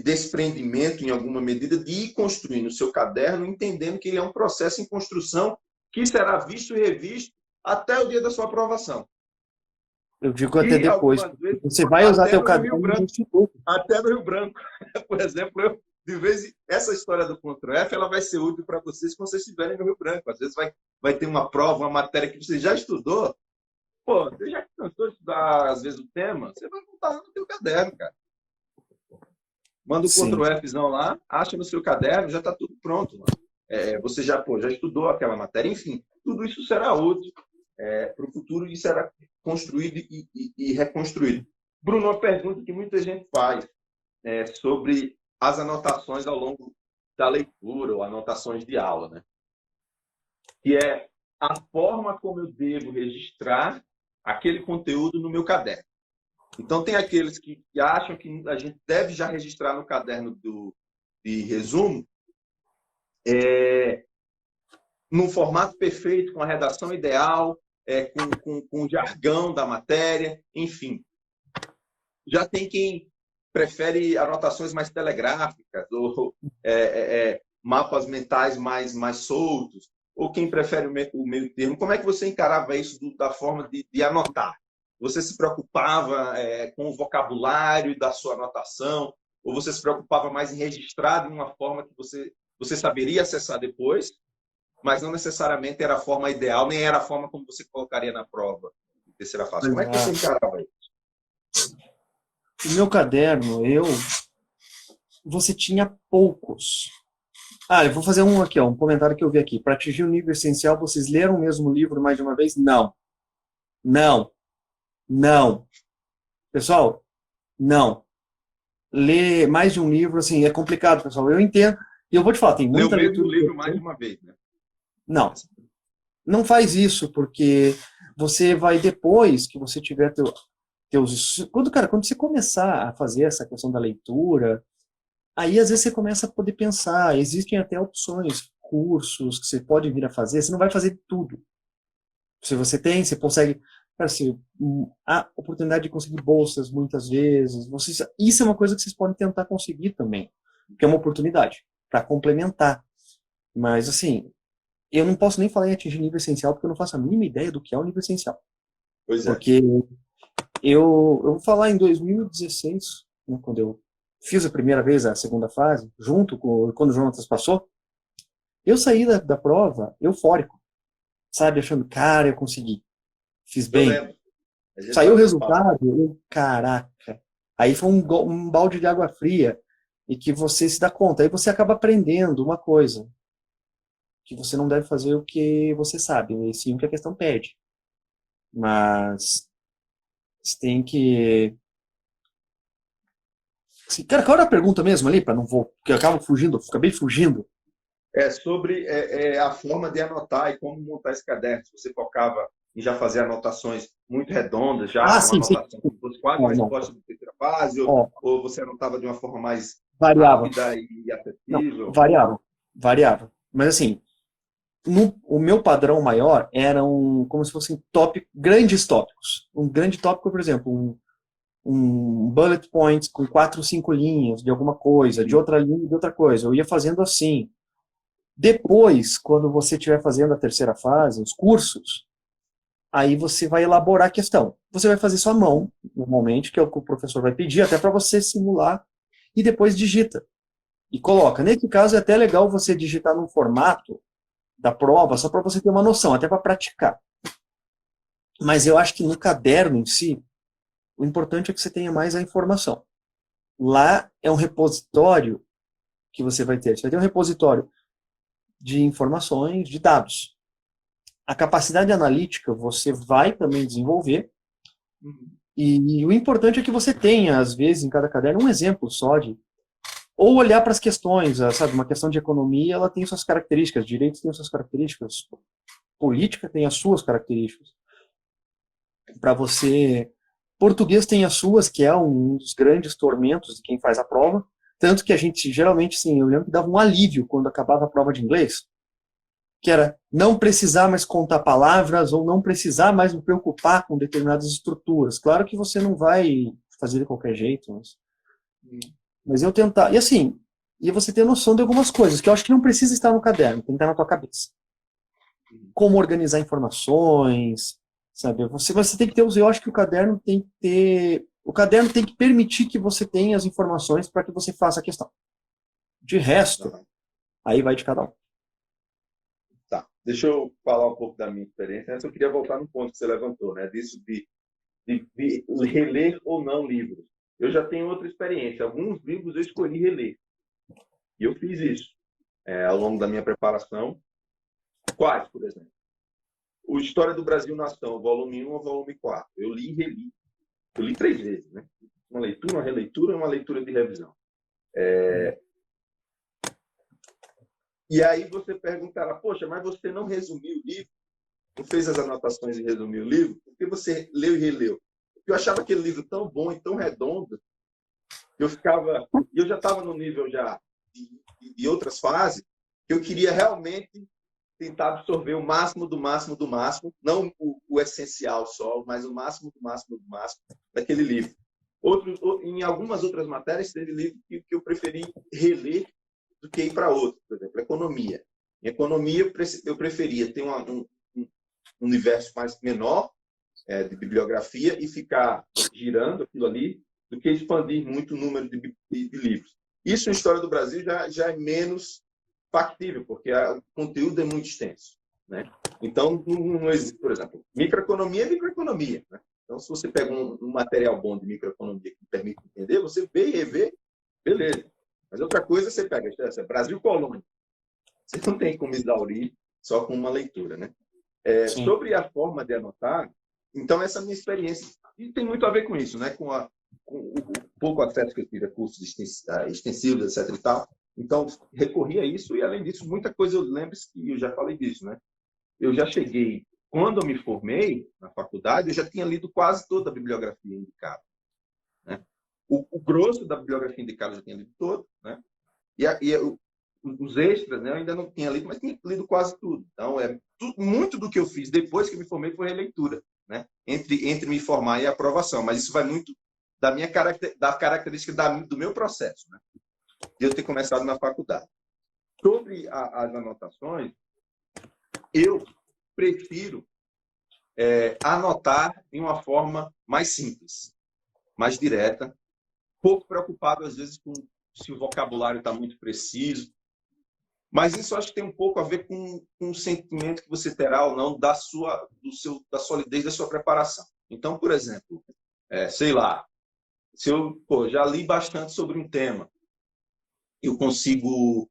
desprendimento, em alguma medida, de ir construindo o seu caderno, entendendo que ele é um processo em construção que será visto e revisto até o dia da sua aprovação. Eu digo até depois. Vezes, você vai usar teu caderno até no Rio Branco. Por exemplo, essa história do Ctrl+F, ela vai ser útil para vocês quando vocês estiverem no Rio Branco. Às vezes vai ter uma prova, uma matéria que você já estudou. Pô, você já cansou de estudar, às vezes, o tema, você vai voltar lá no teu caderno, cara. Manda o Ctrl+Fzão lá, acha no seu caderno, já está tudo pronto. Você já estudou aquela matéria. Enfim, tudo isso será útil para o futuro e será construído e reconstruído. Bruno, uma pergunta que muita gente faz sobre as anotações ao longo da leitura ou anotações de aula, né? Que é a forma como eu devo registrar aquele conteúdo no meu caderno. Então, tem aqueles que acham que a gente deve já registrar no caderno de resumo num formato perfeito, com a redação ideal, com o jargão da matéria, enfim. Já tem quem prefere anotações mais telegráficas, ou mapas mentais mais soltos, ou quem prefere o meio termo. Como é que você encarava isso da forma de anotar? Você se preocupava com o vocabulário da sua anotação, ou você se preocupava mais em registrar de uma forma que você saberia acessar depois, mas não necessariamente era a forma ideal, nem era a forma como você colocaria na prova de terceira fase? Como é que você encarava isso? O meu caderno, você tinha poucos. Eu vou fazer um aqui, um comentário que eu vi aqui. Para atingir o nível essencial, vocês leram o mesmo livro mais de uma vez? Não. Pessoal, não. Ler mais de um livro, assim, é complicado, pessoal. Eu entendo. E eu vou te falar, tem muita leitura. Ler o mesmo livro mais de uma vez, né? Não faz isso, porque você vai, depois que você tiver quando você começar a fazer essa questão da leitura, aí às vezes você começa a poder pensar, existem até opções, cursos que você pode vir a fazer, você não vai fazer tudo. Se você consegue, a oportunidade de conseguir bolsas muitas vezes, isso é uma coisa que vocês podem tentar conseguir também, que é uma oportunidade para complementar. Mas assim, eu não posso nem falar em atingir nível essencial, porque eu não faço a mínima ideia do que é o nível essencial. Pois é. Porque eu vou falar em 2016, né, quando eu fiz a primeira vez a segunda fase, quando o Jonatas passou, eu saí da prova eufórico, sabe, achando, cara, eu consegui, fiz bem. Saiu o resultado, caraca. Aí foi um balde de água fria, e que você se dá conta. Aí você acaba aprendendo uma coisa, que você não deve fazer o que você sabe, e sim o que a questão pede. Mas você tem que... Cara, qual era a pergunta mesmo ali? Porque eu acabei fugindo. Sobre a forma de anotar e como montar esse caderno. Se você focava em já fazer anotações muito redondas, já uma anotação que fosse quase uma resposta de terceira fase, ou você anotava de uma forma mais rápida e acessível? Variava. Mas assim, o meu padrão maior eram como se fossem grandes tópicos. Um grande tópico, por exemplo, um bullet point com 4 ou 5 linhas de alguma coisa, de outra linha de outra coisa. Eu ia fazendo assim. Depois, quando você estiver fazendo a terceira fase, os cursos, aí você vai elaborar a questão. Você vai fazer sua mão, normalmente, que é o que o professor vai pedir, até para você simular, e depois digita. E coloca. Nesse caso, é até legal você digitar num formato da prova, só para você ter uma noção, até para praticar. Mas eu acho que no caderno em si, o importante é que você tenha mais a informação. Lá é um repositório que você vai ter. Você vai ter um repositório de informações, de dados. A capacidade analítica você vai também desenvolver. E o importante é que você tenha, às vezes, em cada caderno, um exemplo só de... Ou olhar para as questões, sabe? Uma questão de economia, ela tem suas características, direitos têm suas características, política tem as suas características. Para você... Português tem as suas, que é um dos grandes tormentos de quem faz a prova. Tanto que a gente, geralmente, sim, eu lembro que dava um alívio quando acabava a prova de inglês, que era não precisar mais contar palavras ou não precisar mais me preocupar com determinadas estruturas. Claro que você não vai fazer de qualquer jeito, mas eu tentar... E assim, e você ter noção de algumas coisas, que eu acho que não precisa estar no caderno, tem que estar na tua cabeça. Como organizar informações, sabe? Você tem que ter... Eu acho que o caderno tem que ter... O caderno tem que permitir que você tenha as informações para que você faça a questão. De resto, aí vai de cada um. Tá. Deixa eu falar um pouco da minha experiência. Antes eu queria voltar no ponto que você levantou, né? Disso de reler ou não livros. Eu já tenho outra experiência. Alguns livros eu escolhi reler. E eu fiz isso ao longo da minha preparação. Quais, por exemplo? O História do Brasil Nação, volume 1 ou volume 4. Eu li e reli. Eu li 3 vezes, né? Uma leitura, uma releitura e uma leitura de revisão. E aí você perguntará, poxa, mas você não resumiu o livro? Não fez as anotações e resumiu o livro? Por que você leu e releu? Porque eu achava aquele livro tão bom e tão redondo, que eu já estava no nível já de outras fases, que eu queria realmente tentar absorver o máximo do máximo do máximo, não o essencial só, mas o máximo do máximo do máximo daquele livro. Em algumas outras matérias, teve livro que eu preferi reler do que ir para outro. Por exemplo, economia. Em economia, eu preferia ter um universo mais menor de bibliografia e ficar girando aquilo ali do que expandir muito o número de livros. Isso, em História do Brasil, já é menos factível, porque o conteúdo é muito extenso, né? Então, não existe, por exemplo, microeconomia é microeconomia, né? Então, se você pega um material bom de microeconomia que permite entender, você vê e revê, beleza. Mas outra coisa, você pega Brasil Colônia. Você não tem como exaurir só com uma leitura, né? Sobre a forma de anotar, então, essa é a minha experiência. E tem muito a ver com isso, né? Com o pouco acesso que eu tive a cursos extensivos, etc. e tal. Então, recorri a isso e, além disso, muita coisa eu lembro que eu já falei disso, né? Eu já cheguei, quando eu me formei na faculdade, eu já tinha lido quase toda a bibliografia indicada, né? O grosso da bibliografia indicada eu já tinha lido todo, né? Os extras, né, eu ainda não tinha lido, mas tinha lido quase tudo. Então, muito do que eu fiz depois que me formei foi releitura, né? Entre me formar e a aprovação. Mas isso vai muito da característica do meu processo, né? De eu ter começado na faculdade. Sobre as anotações, eu prefiro anotar de uma forma mais simples, mais direta, pouco preocupado, às vezes, com se o vocabulário está muito preciso. Mas isso acho que tem um pouco a ver com o sentimento que você terá ou não da solidez da sua preparação. Então, por exemplo, sei lá, se eu já li bastante sobre um tema, eu consigo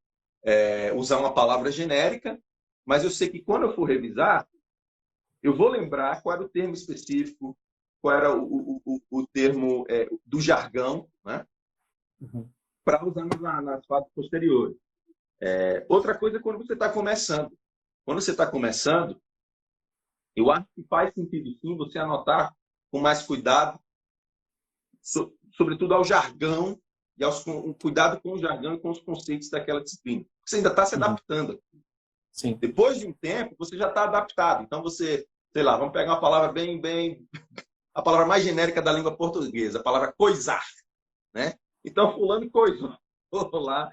usar uma palavra genérica, mas eu sei que quando eu for revisar, eu vou lembrar qual era o termo específico, qual era o termo do jargão, né? Para usar nas fases posteriores. Outra coisa é quando você está começando. Quando você está começando, eu acho que faz sentido sim você anotar com mais cuidado, sobretudo ao jargão, e cuidado com o jargão e com os conceitos daquela disciplina. Você ainda está se adaptando. Sim. Depois de um tempo, você já está adaptado. Então, você, sei lá, vamos pegar uma palavra a palavra mais genérica da língua portuguesa, a palavra coisar, né? Então, fulano coisou lá.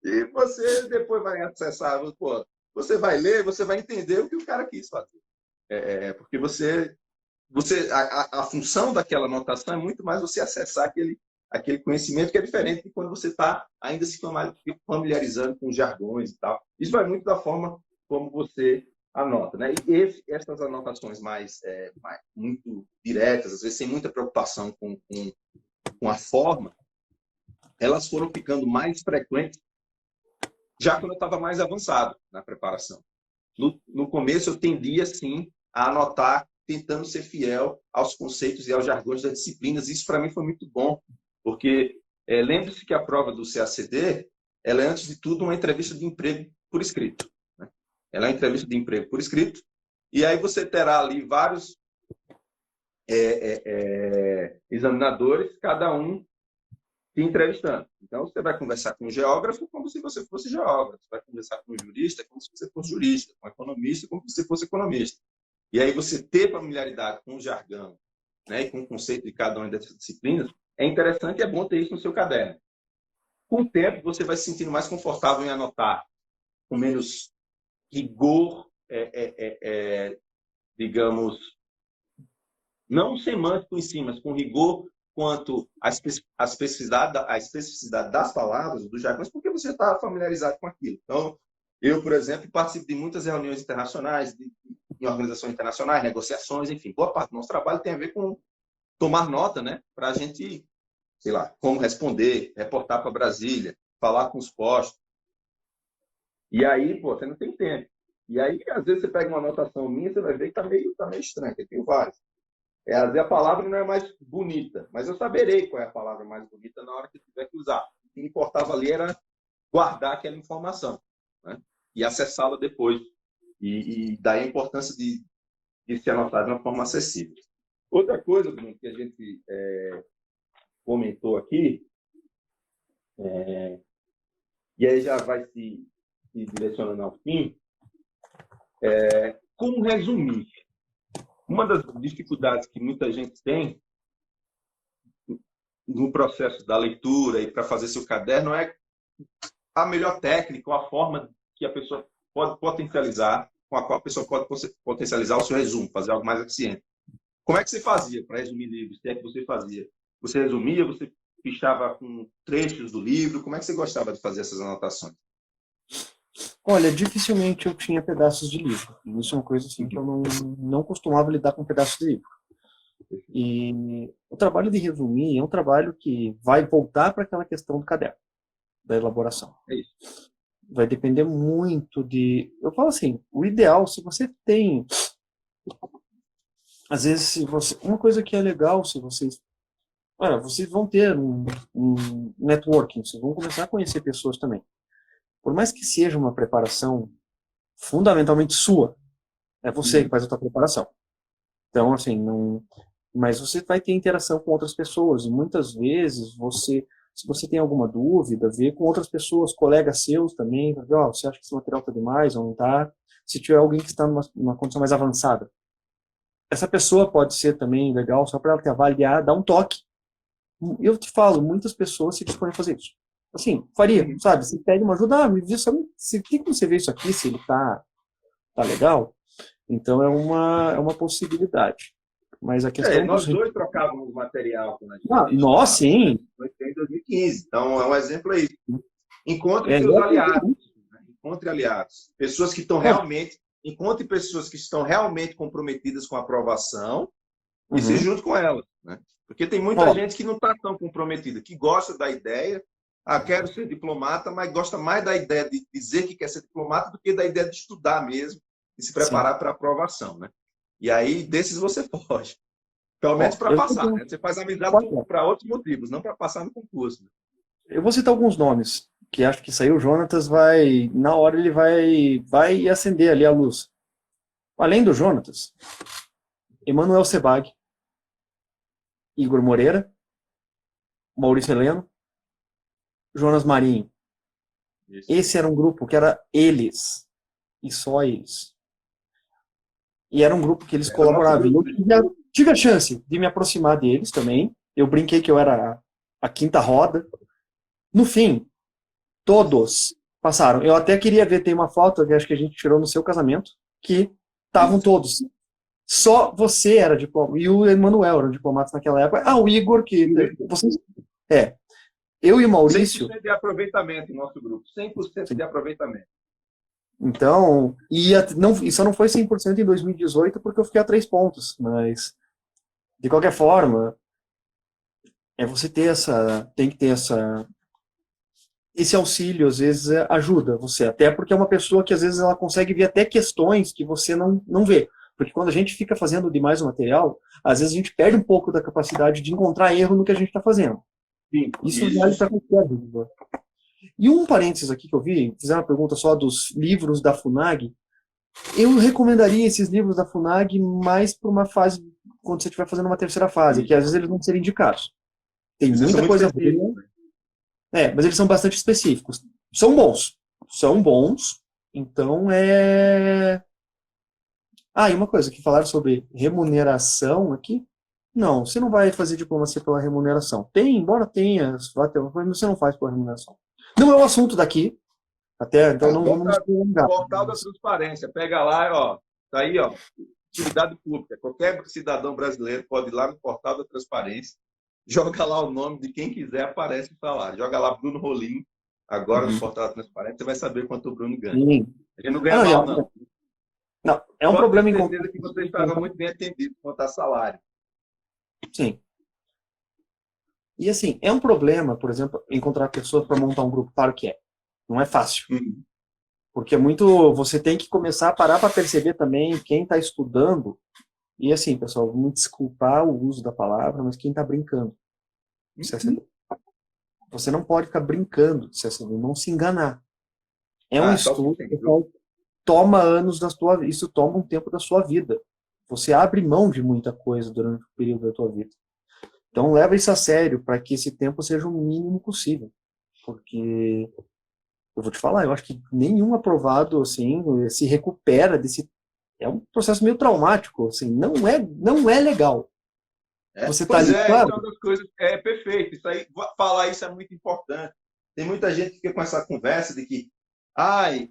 E você depois vai acessar, você vai ler, você vai entender o que o cara quis fazer. Porque a função daquela anotação é muito mais você acessar aquele conhecimento que é diferente de quando você está ainda se familiarizando com jargões e tal. Isso vai muito da forma como você anota, né? E essas anotações mais muito diretas, às vezes sem muita preocupação com a forma, elas foram ficando mais frequentes já quando eu estava mais avançado na preparação. No começo, eu tendia, sim, a anotar, tentando ser fiel aos conceitos e aos jargões das disciplinas. Isso, para mim, foi muito bom, porque lembre-se que a prova do CACD, ela é, antes de tudo, uma entrevista de emprego por escrito, né? Ela é uma entrevista de emprego por escrito, E aí você terá ali vários examinadores, cada um te entrevistando. Então, você vai conversar com um geógrafo como se você fosse geógrafo. Você vai conversar com um jurista como se você fosse jurista. Com um economista como se você fosse economista. E aí você ter familiaridade com o jargão, né, e com o conceito de cada uma dessas disciplinas, é interessante e é bom ter isso no seu caderno. Com o tempo, você vai se sentindo mais confortável em anotar, com menos rigor, digamos, não semântico em si, mas com rigor quanto à especificidade das palavras, dos jargões, porque você está familiarizado com aquilo. Então, eu, por exemplo, participo de muitas reuniões internacionais, em organizações internacionais, negociações, enfim. Boa parte do nosso trabalho tem a ver com tomar nota, né? Para a gente, sei lá, como responder, reportar para Brasília, falar com os postos. E aí, pô, você não tem tempo. E aí, às vezes, você pega uma anotação minha, você vai ver que tá meio estranho, que tem vários. Às vezes a palavra não é mais bonita, mas eu saberei qual é a palavra mais bonita na hora que eu tiver que usar. O que importava ali era guardar aquela informação, né? E acessá-la depois. E daí a importância de ser anotado de uma forma acessível. Outra coisa, Bruno, que a gente comentou aqui, e aí já vai se direcionando ao fim, como resumir? Uma das dificuldades que muita gente tem no processo da leitura e para fazer seu caderno é a melhor técnica ou a forma que a pessoa pode potencializar, com a qual a pessoa pode potencializar o seu resumo, fazer algo mais eficiente. Como é que você fazia para resumir livros? O que é que você fazia? Você resumia, você fichava com trechos do livro? Como é que você gostava de fazer essas anotações? Olha, dificilmente eu tinha pedaços de livro. Isso é uma coisa assim que eu não costumava lidar com pedaços de livro. E o trabalho de resumir é um trabalho que vai voltar para aquela questão do caderno, da elaboração. É isso. Vai depender muito de... Eu falo assim, o ideal, se você tem... Às vezes, se você... Uma coisa que é legal, se vocês... Olha, vocês vão ter um networking, vocês vão começar a conhecer pessoas também. Por mais que seja uma preparação fundamentalmente sua, é você que faz a sua preparação. Então, assim, não... Mas você vai ter interação com outras pessoas. E muitas vezes, se você tem alguma dúvida, vê com outras pessoas, colegas seus também, você acha que esse material está demais ou não está? Se tiver alguém que está numa condição mais avançada. Essa pessoa pode ser também legal, só para ela te avaliar, dar um toque. Eu te falo, muitas pessoas se dispõem a fazer isso. Assim, faria, sabe? Você pede uma ajuda, me diz, tem como você ver isso aqui, se ele tá legal? Então é uma possibilidade. Mas a questão nós dois trocávamos material quando a gente nós sim. Em 2015. Então, é um exemplo aí. Encontre seus aliados. Né? Encontre aliados. Pessoas que estão realmente... Encontre pessoas que estão realmente comprometidas com a aprovação e se junte com elas. Né? Porque tem muita gente que não está tão comprometida, que gosta da ideia, quero ser diplomata, mas gosta mais da ideia de dizer que quer ser diplomata do que da ideia de estudar mesmo e se preparar para a aprovação. Né? E aí, desses você foge. Pelo menos para passar. Né? Você faz amizade para outros motivos, não para passar no concurso. Né? Eu vou citar alguns nomes, que acho que saiu o Jonatas na hora ele vai acender ali a luz. Além do Jonatas, Emanuel Sebag, Igor Moreira, Maurício Heleno, Jonas Marinho. Isso. Esse era um grupo que era eles, e só eles. E era um grupo que eles colaboravam. Eu tive a chance de me aproximar deles também. Eu brinquei que eu era a quinta roda. No fim, todos passaram. Eu até queria ver, tem uma foto que acho que a gente tirou no seu casamento, que estavam todos. Só você era diplomata. E o Emanuel era diplomata naquela época. O Igor, que... Eu e o Maurício... 100% de aproveitamento no nosso grupo. 100% de aproveitamento. Então, e só não foi 100% em 2018 porque eu fiquei a 3 pontos, mas de qualquer forma, você tem que ter esse auxílio, às vezes ajuda você, até porque é uma pessoa que às vezes ela consegue ver até questões que você não vê, porque quando a gente fica fazendo demais o material, às vezes a gente perde um pouco da capacidade de encontrar erro no que a gente está fazendo. Sim, isso vale para qualquer dúvida. E um parênteses aqui que eu vi, fizeram uma pergunta só dos livros da FUNAG. Eu recomendaria esses livros da FUNAG mais para uma fase, quando você estiver fazendo uma terceira fase, que às vezes eles vão ser indicados. Tem Vocês são muita muito coisa específicos, boa, né? mas eles são bastante específicos. São bons, então é... Ah, e uma coisa, que falaram sobre remuneração aqui, não, você não vai fazer diplomacia pela remuneração. Tem, embora tenha, vai ter, mas você não faz pela remuneração. Não é o assunto daqui, até, então Ah, não vamos nos bota prolongar. Portal da Transparência. Pega lá, ó. Tá aí, ó. Utilidade pública. Qualquer cidadão brasileiro pode ir lá no Portal da Transparência, joga lá o nome de quem quiser, aparece o salário. Joga lá Bruno Rolim, agora no Uhum. Portal da Transparência, você vai saber quanto o Bruno ganha. Sim. Ele não Ah, ganha não, mal, não. não, é um Pode ter problema encontrar. certeza que vocês estarão muito bem atendidos quanto a salário. Sim. E assim, é um problema, por exemplo, encontrar pessoas para montar um grupo. Claro que é. Não é fácil. Uhum. Porque é muito. Você tem que começar a parar para perceber também quem está estudando. E assim, pessoal, me desculpar o uso da palavra, mas quem está brincando de CSD. Você não pode ficar brincando de CSD, não se enganar. É um Ah, só que estudo, tem. pessoal, toma anos da sua vida. Isso toma um tempo da sua vida. Você abre mão de muita coisa durante o período da tua vida. Então leva isso a sério para que esse tempo seja o mínimo possível. Porque eu vou te falar, eu acho que nenhum aprovado assim se recupera desse. É um processo meio traumático, assim, não é legal. Você tá Pois ali, é, isso é claro. uma das coisas. É perfeito. Isso aí, falar isso é muito importante. Tem muita gente que fica com essa conversa de que, ai,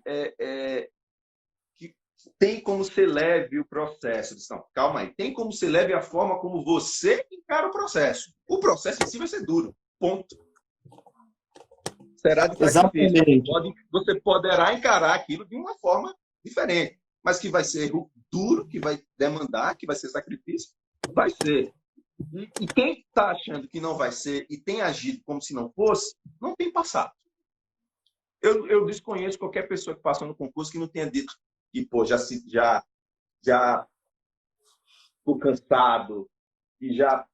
que tem como ser leve o processo. Não, calma aí. Tem como ser leve a forma como você encara o processo. O processo em si vai ser duro. Ponto. Será de sacrifício. Exatamente. Você poderá encarar aquilo de uma forma diferente, mas que vai ser duro, que vai demandar, que vai ser sacrifício, vai ser. E quem está achando que não vai ser e tem agido como se não fosse, não tem passado. Eu desconheço qualquer pessoa que passou no concurso que não tenha dito que, pô, já ficou cansado, e já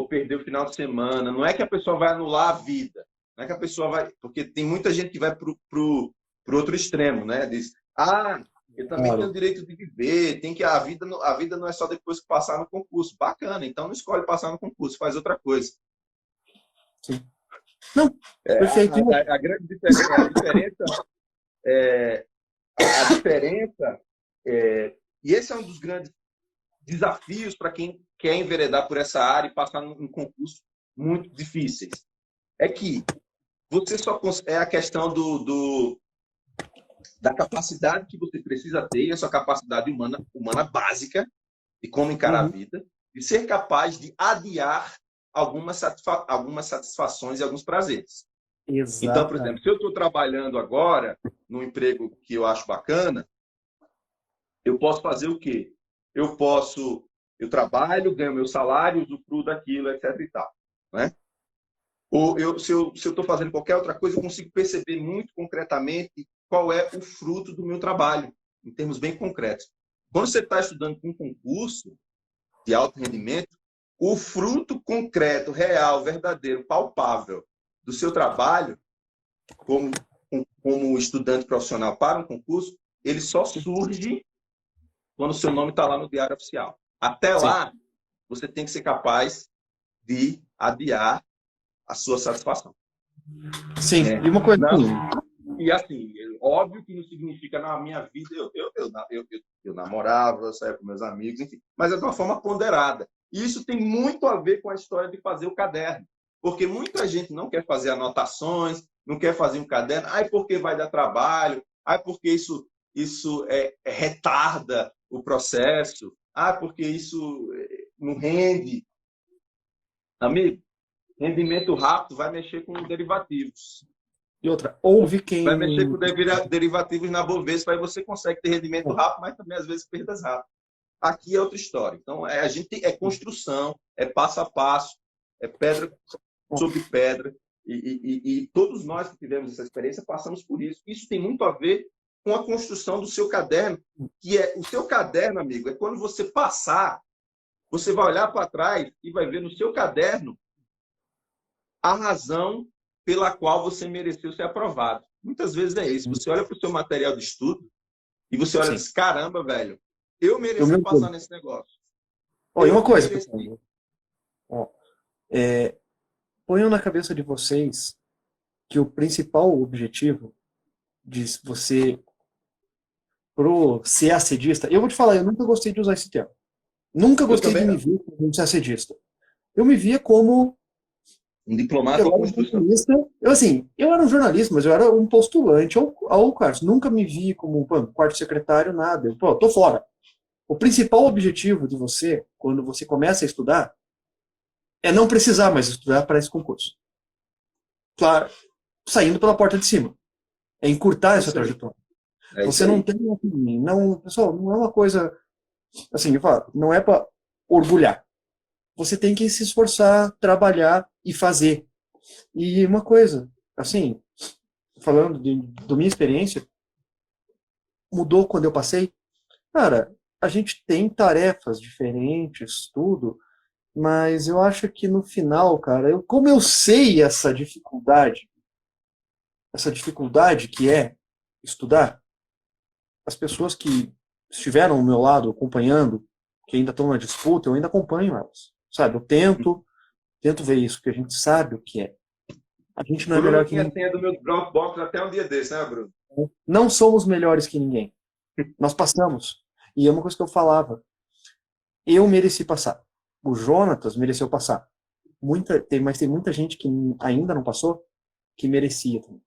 perdeu o final de semana. Não é que a pessoa vai anular a vida. Não é que a pessoa vai. Porque tem muita gente que vai para o outro extremo, né? Diz, eu também tenho o Claro. direito de viver, tem que a vida não é só depois que passar no concurso. Bacana, então não escolhe passar no concurso, faz outra coisa. Sim. Não, perfeito. A grande diferença a diferença e esse é um dos grandes desafios para quem quer enveredar por essa área e passar em concursos muito difíceis. É que você só é a questão da capacidade que você precisa ter, a sua capacidade humana básica de como encarar a Uhum. vida, de ser capaz de adiar algumas satisfações e alguns prazeres. Então, por exemplo, Exatamente. se eu estou trabalhando agora num emprego que eu acho bacana, eu posso fazer o quê? Eu trabalho, ganho meu salário, usufruo daquilo, etc. e tal. Né? Ou se eu estou fazendo qualquer outra coisa, eu consigo perceber muito concretamente qual é o fruto do meu trabalho, em termos bem concretos. Quando você está estudando para um concurso de alto rendimento, o fruto concreto, real, verdadeiro, palpável do seu trabalho, como estudante profissional para um concurso, ele só surge quando o seu nome está lá no Diário Oficial. Até Sim. lá, você tem que ser capaz de adiar a sua satisfação. Sim. E uma coisa Não, assim, e assim, óbvio que não significa na minha vida, eu namorava, eu saía com meus amigos, enfim, mas é de uma forma ponderada. E isso tem muito a ver com a história de fazer o caderno, porque muita gente não quer fazer anotações, não quer fazer um caderno, porque vai dar trabalho, porque isso retarda o processo, porque isso não rende. Amigo, rendimento rápido vai mexer com derivativos. e outra, houve Vai mexer com quem. derivativos na Bovespa, aí você consegue ter rendimento rápido, mas também às vezes perdas rápidas. Aqui é outra história. Então, a gente é construção, é passo a passo, é pedra sobre pedra, e todos nós que tivemos essa experiência passamos por isso. Isso tem muito a ver com a construção do seu caderno, que é o seu caderno, amigo, é quando você passar, você vai olhar para trás e vai ver no seu caderno a razão pela qual você mereceu ser aprovado. Muitas vezes é isso. Você olha para o seu material de estudo E você olha e Sim. diz, caramba, velho, eu Eu mereci me passar nesse negócio. Ó, e uma Eu coisa, mereci. pessoal. Ó, é, ponham na cabeça de vocês que o principal objetivo de você pro ser assedista, eu vou te falar, eu nunca gostei de usar esse termo. Nunca Eu gostei de também me não. ver como ser assedista. Eu me via como Um diplomata eu ou era um construção. jornalista, eu era um jornalista, mas eu era um postulante ao Carlos. Nunca me vi como pô, quarto secretário, nada. Eu, pô, tô fora. O principal objetivo de você, quando você começa a estudar, é não precisar mais estudar para esse concurso. Claro, saindo pela porta de cima. É encurtar É essa isso aí. trajetória. É isso Você não aí. tem, não, pessoal, não é uma coisa, assim, eu falo, não é para orgulhar. Você tem que se esforçar, trabalhar e fazer. E uma coisa, assim, falando da minha experiência, mudou quando eu passei. Cara, a gente tem tarefas diferentes, tudo, mas eu acho que no final, cara, como eu sei essa dificuldade que é estudar, as pessoas que estiveram ao meu lado acompanhando, que ainda estão na disputa, eu ainda acompanho elas. Sabe, eu tento ver isso, porque a gente sabe o que é. A gente não é Bruno melhor que tinha a ninguém. senha do meu Dropbox até um dia desse, né, Bruno? Não somos melhores que ninguém. Nós passamos. E é uma coisa que eu falava. Eu mereci passar. O Jonatas mereceu passar. Mas tem muita gente que ainda não passou que merecia também.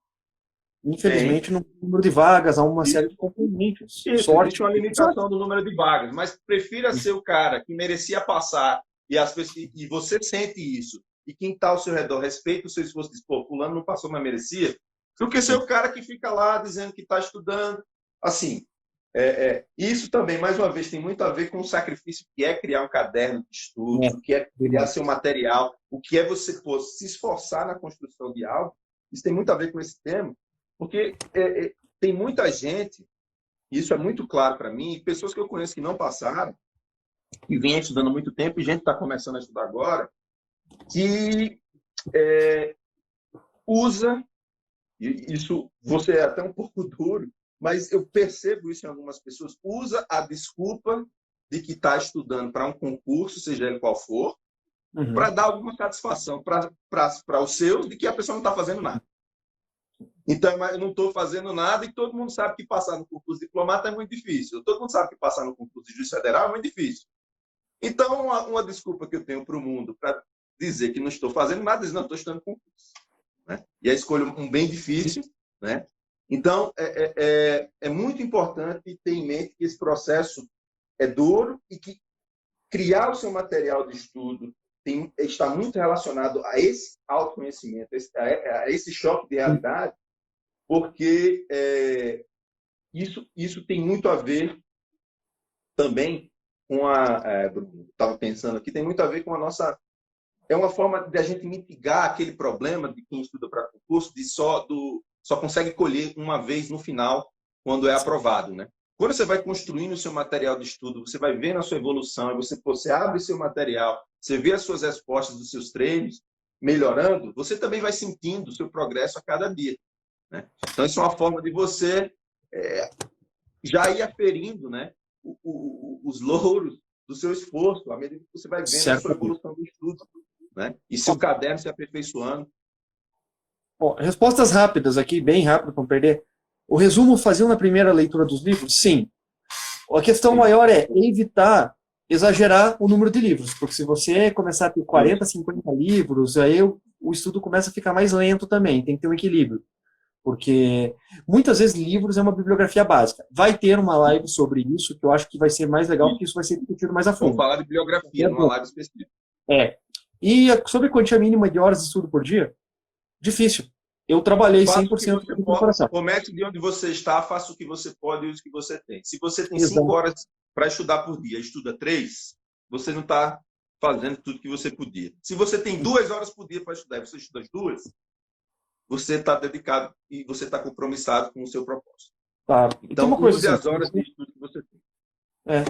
Tem. Infelizmente, no número de vagas, há uma série Isso, de componentes. isso, existe Sorte. uma Sorte. limitação do número de vagas, mas prefira ser o cara que merecia passar e você sente isso, e quem está ao seu redor respeita o seu esforço, diz, pô, fulano não passou, mas merecia, do que ser Sim. o cara que fica lá dizendo que está estudando. Assim, isso também, mais uma vez, tem muito a ver com o sacrifício que é criar um caderno de estudos, o que é criar seu material, o que é você pô, se esforçar na construção de algo. Isso tem muito a ver com esse tema, porque tem muita gente, isso é muito claro para mim, pessoas que eu conheço que não passaram, que vêm estudando há muito tempo, e gente está começando a estudar agora, que usa, e isso você é até um pouco duro, mas eu percebo isso em algumas pessoas, usa a desculpa de que está estudando para um concurso, seja ele qual for, para dar alguma satisfação para os seus de que a pessoa não está fazendo nada. Então, eu não estou fazendo nada e todo mundo sabe que passar no concurso de diplomata é muito difícil. Todo mundo sabe que passar no concurso de juiz federal é muito difícil. Então, uma desculpa que eu tenho para o mundo para dizer que não estou fazendo nada, dizer, não, estou estudando concurso. Né? E a escolha um bem difícil. Né? Então, é muito importante ter em mente que esse processo é duro e que criar o seu material de estudo está muito relacionado a esse autoconhecimento, a esse choque de realidade, porque isso tem muito a ver também com estava pensando aqui, tem muito a ver com a nossa... É uma forma de a gente mitigar aquele problema de quem estuda para concurso, de só consegue colher uma vez no final, quando é aprovado. Né? Quando você vai construindo o seu material de estudo, você vai vendo a sua evolução, você abre seu material, você vê as suas respostas dos seus treinos melhorando, você também vai sentindo o seu progresso a cada dia. Né? Então, isso é uma forma de você já ir aferindo, né, os louros do seu esforço, à medida que você vai vendo a sua evolução do estudo. Né? E seu caderno se aperfeiçoando. Bom, respostas rápidas aqui, bem rápido para não perder. O resumo fazia na primeira leitura dos livros? Sim. A questão maior é evitar exagerar o número de livros, porque se você começar a ter 40, 50 livros, aí o estudo começa a ficar mais lento também, tem que ter um equilíbrio. Porque muitas vezes livros é uma bibliografia básica. Vai ter uma live sobre isso, que eu acho que vai ser mais legal, porque isso vai ser discutido mais a fundo. Vamos falar de bibliografia, numa live específica. E sobre a quantia mínima de horas de estudo por dia, difícil. Eu trabalhei 100% de preparação. Comece de onde você está, faça o que você pode e use o que você tem. Se você tem 5 horas para estudar por dia, estuda 3, você não está fazendo tudo que você podia. Se você tem 2 horas por dia para estudar e você estuda as 2, você está dedicado e você está compromissado com o seu propósito. Tá. Então, uma coisa use assim, as horas de estudo que você tem.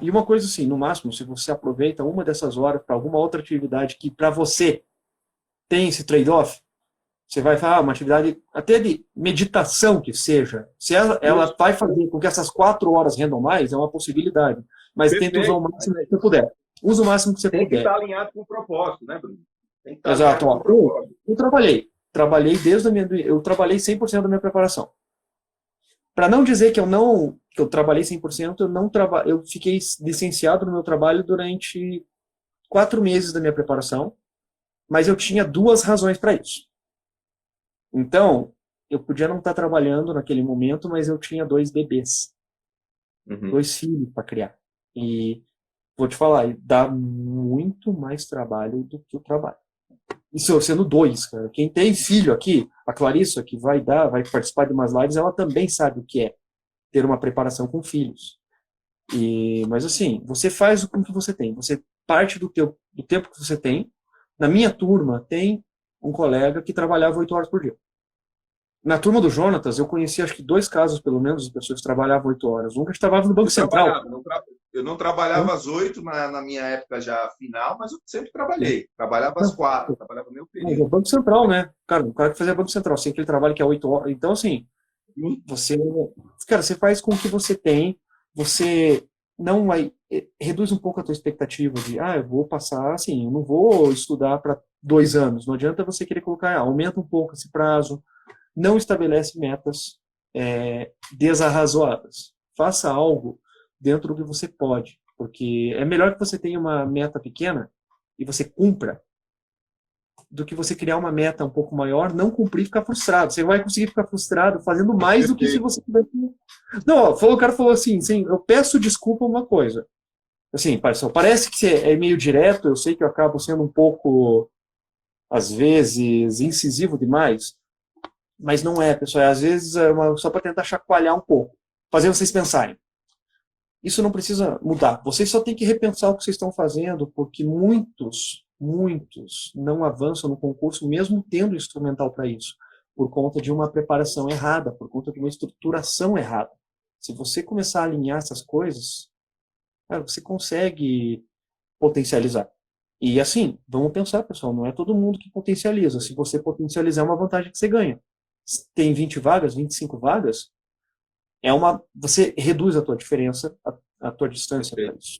E uma coisa assim, no máximo, se você aproveita uma dessas horas para alguma outra atividade que para você tem esse trade-off, Você vai falar uma atividade até de meditação que seja. Se ela vai fazer com que essas 4 horas rendam mais, é uma possibilidade. Mas tenta usar o Perfeito. máximo que você puder. Usa o máximo que você Tem que puder. estar alinhado com o propósito, né, Bruno? Tem que estar Exato. alinhado com Ó. o propósito. Eu trabalhei. Trabalhei desde a minha. Eu trabalhei 100% da minha preparação. Para não dizer que eu trabalhei 100%, eu fiquei licenciado no meu trabalho durante 4 meses da minha preparação, mas eu tinha 2 razões para isso. Então, eu podia não estar trabalhando naquele momento, mas eu tinha 2 bebês, 2 filhos para criar. E vou te falar, dá muito mais trabalho do que o trabalho. Isso sendo 2, cara. Quem tem filho aqui, a Clarissa, que vai participar de umas lives, ela também sabe o que é ter uma preparação com filhos. Mas assim, você faz com o que você tem. Você parte do tempo que você tem. Na minha turma, tem um colega que trabalhava 8 horas por dia. Na turma do Jonatas, eu conheci acho que 2 casos, pelo menos, de pessoas que trabalhavam 8 horas. Um que trabalhava no Banco Central. Eu não trabalhava às 8 na minha época já final, mas eu sempre trabalhei. Trabalhava às 4, trabalhava meio Mas é período. Banco Central, né? Cara, o cara que fazia Banco Central, sem aquele trabalho que é 8 horas. Então, assim, você faz com o que você tem, você não vai, reduz um pouco a tua expectativa de, eu vou passar, assim, eu não vou estudar para 2 anos. Não adianta você querer colocar, aumenta um pouco esse prazo, não estabelece metas desarrazoadas. Faça algo dentro do que você pode, porque é melhor que você tenha uma meta pequena e você cumpra, do que você criar uma meta um pouco maior, não cumprir e ficar frustrado. Você vai conseguir ficar frustrado fazendo mais do que se você tivesse... Não, o cara falou assim, eu peço desculpa uma coisa. Assim, parece que é meio direto, eu sei que eu acabo sendo um pouco, às vezes, incisivo demais, mas não é, pessoal. Às vezes é só para tentar chacoalhar um pouco, fazer vocês pensarem. Isso não precisa mudar. Vocês só têm que repensar o que vocês estão fazendo, porque muitos não avançam no concurso, mesmo tendo instrumental para isso, por conta de uma preparação errada, por conta de uma estruturação errada. Se você começar a alinhar essas coisas, cara, você consegue potencializar. E assim, vamos pensar, pessoal, não é todo mundo que potencializa. Se você potencializar, é uma vantagem que você ganha. Tem 20 vagas, 25 vagas, você reduz a tua diferença, a tua distância para isso.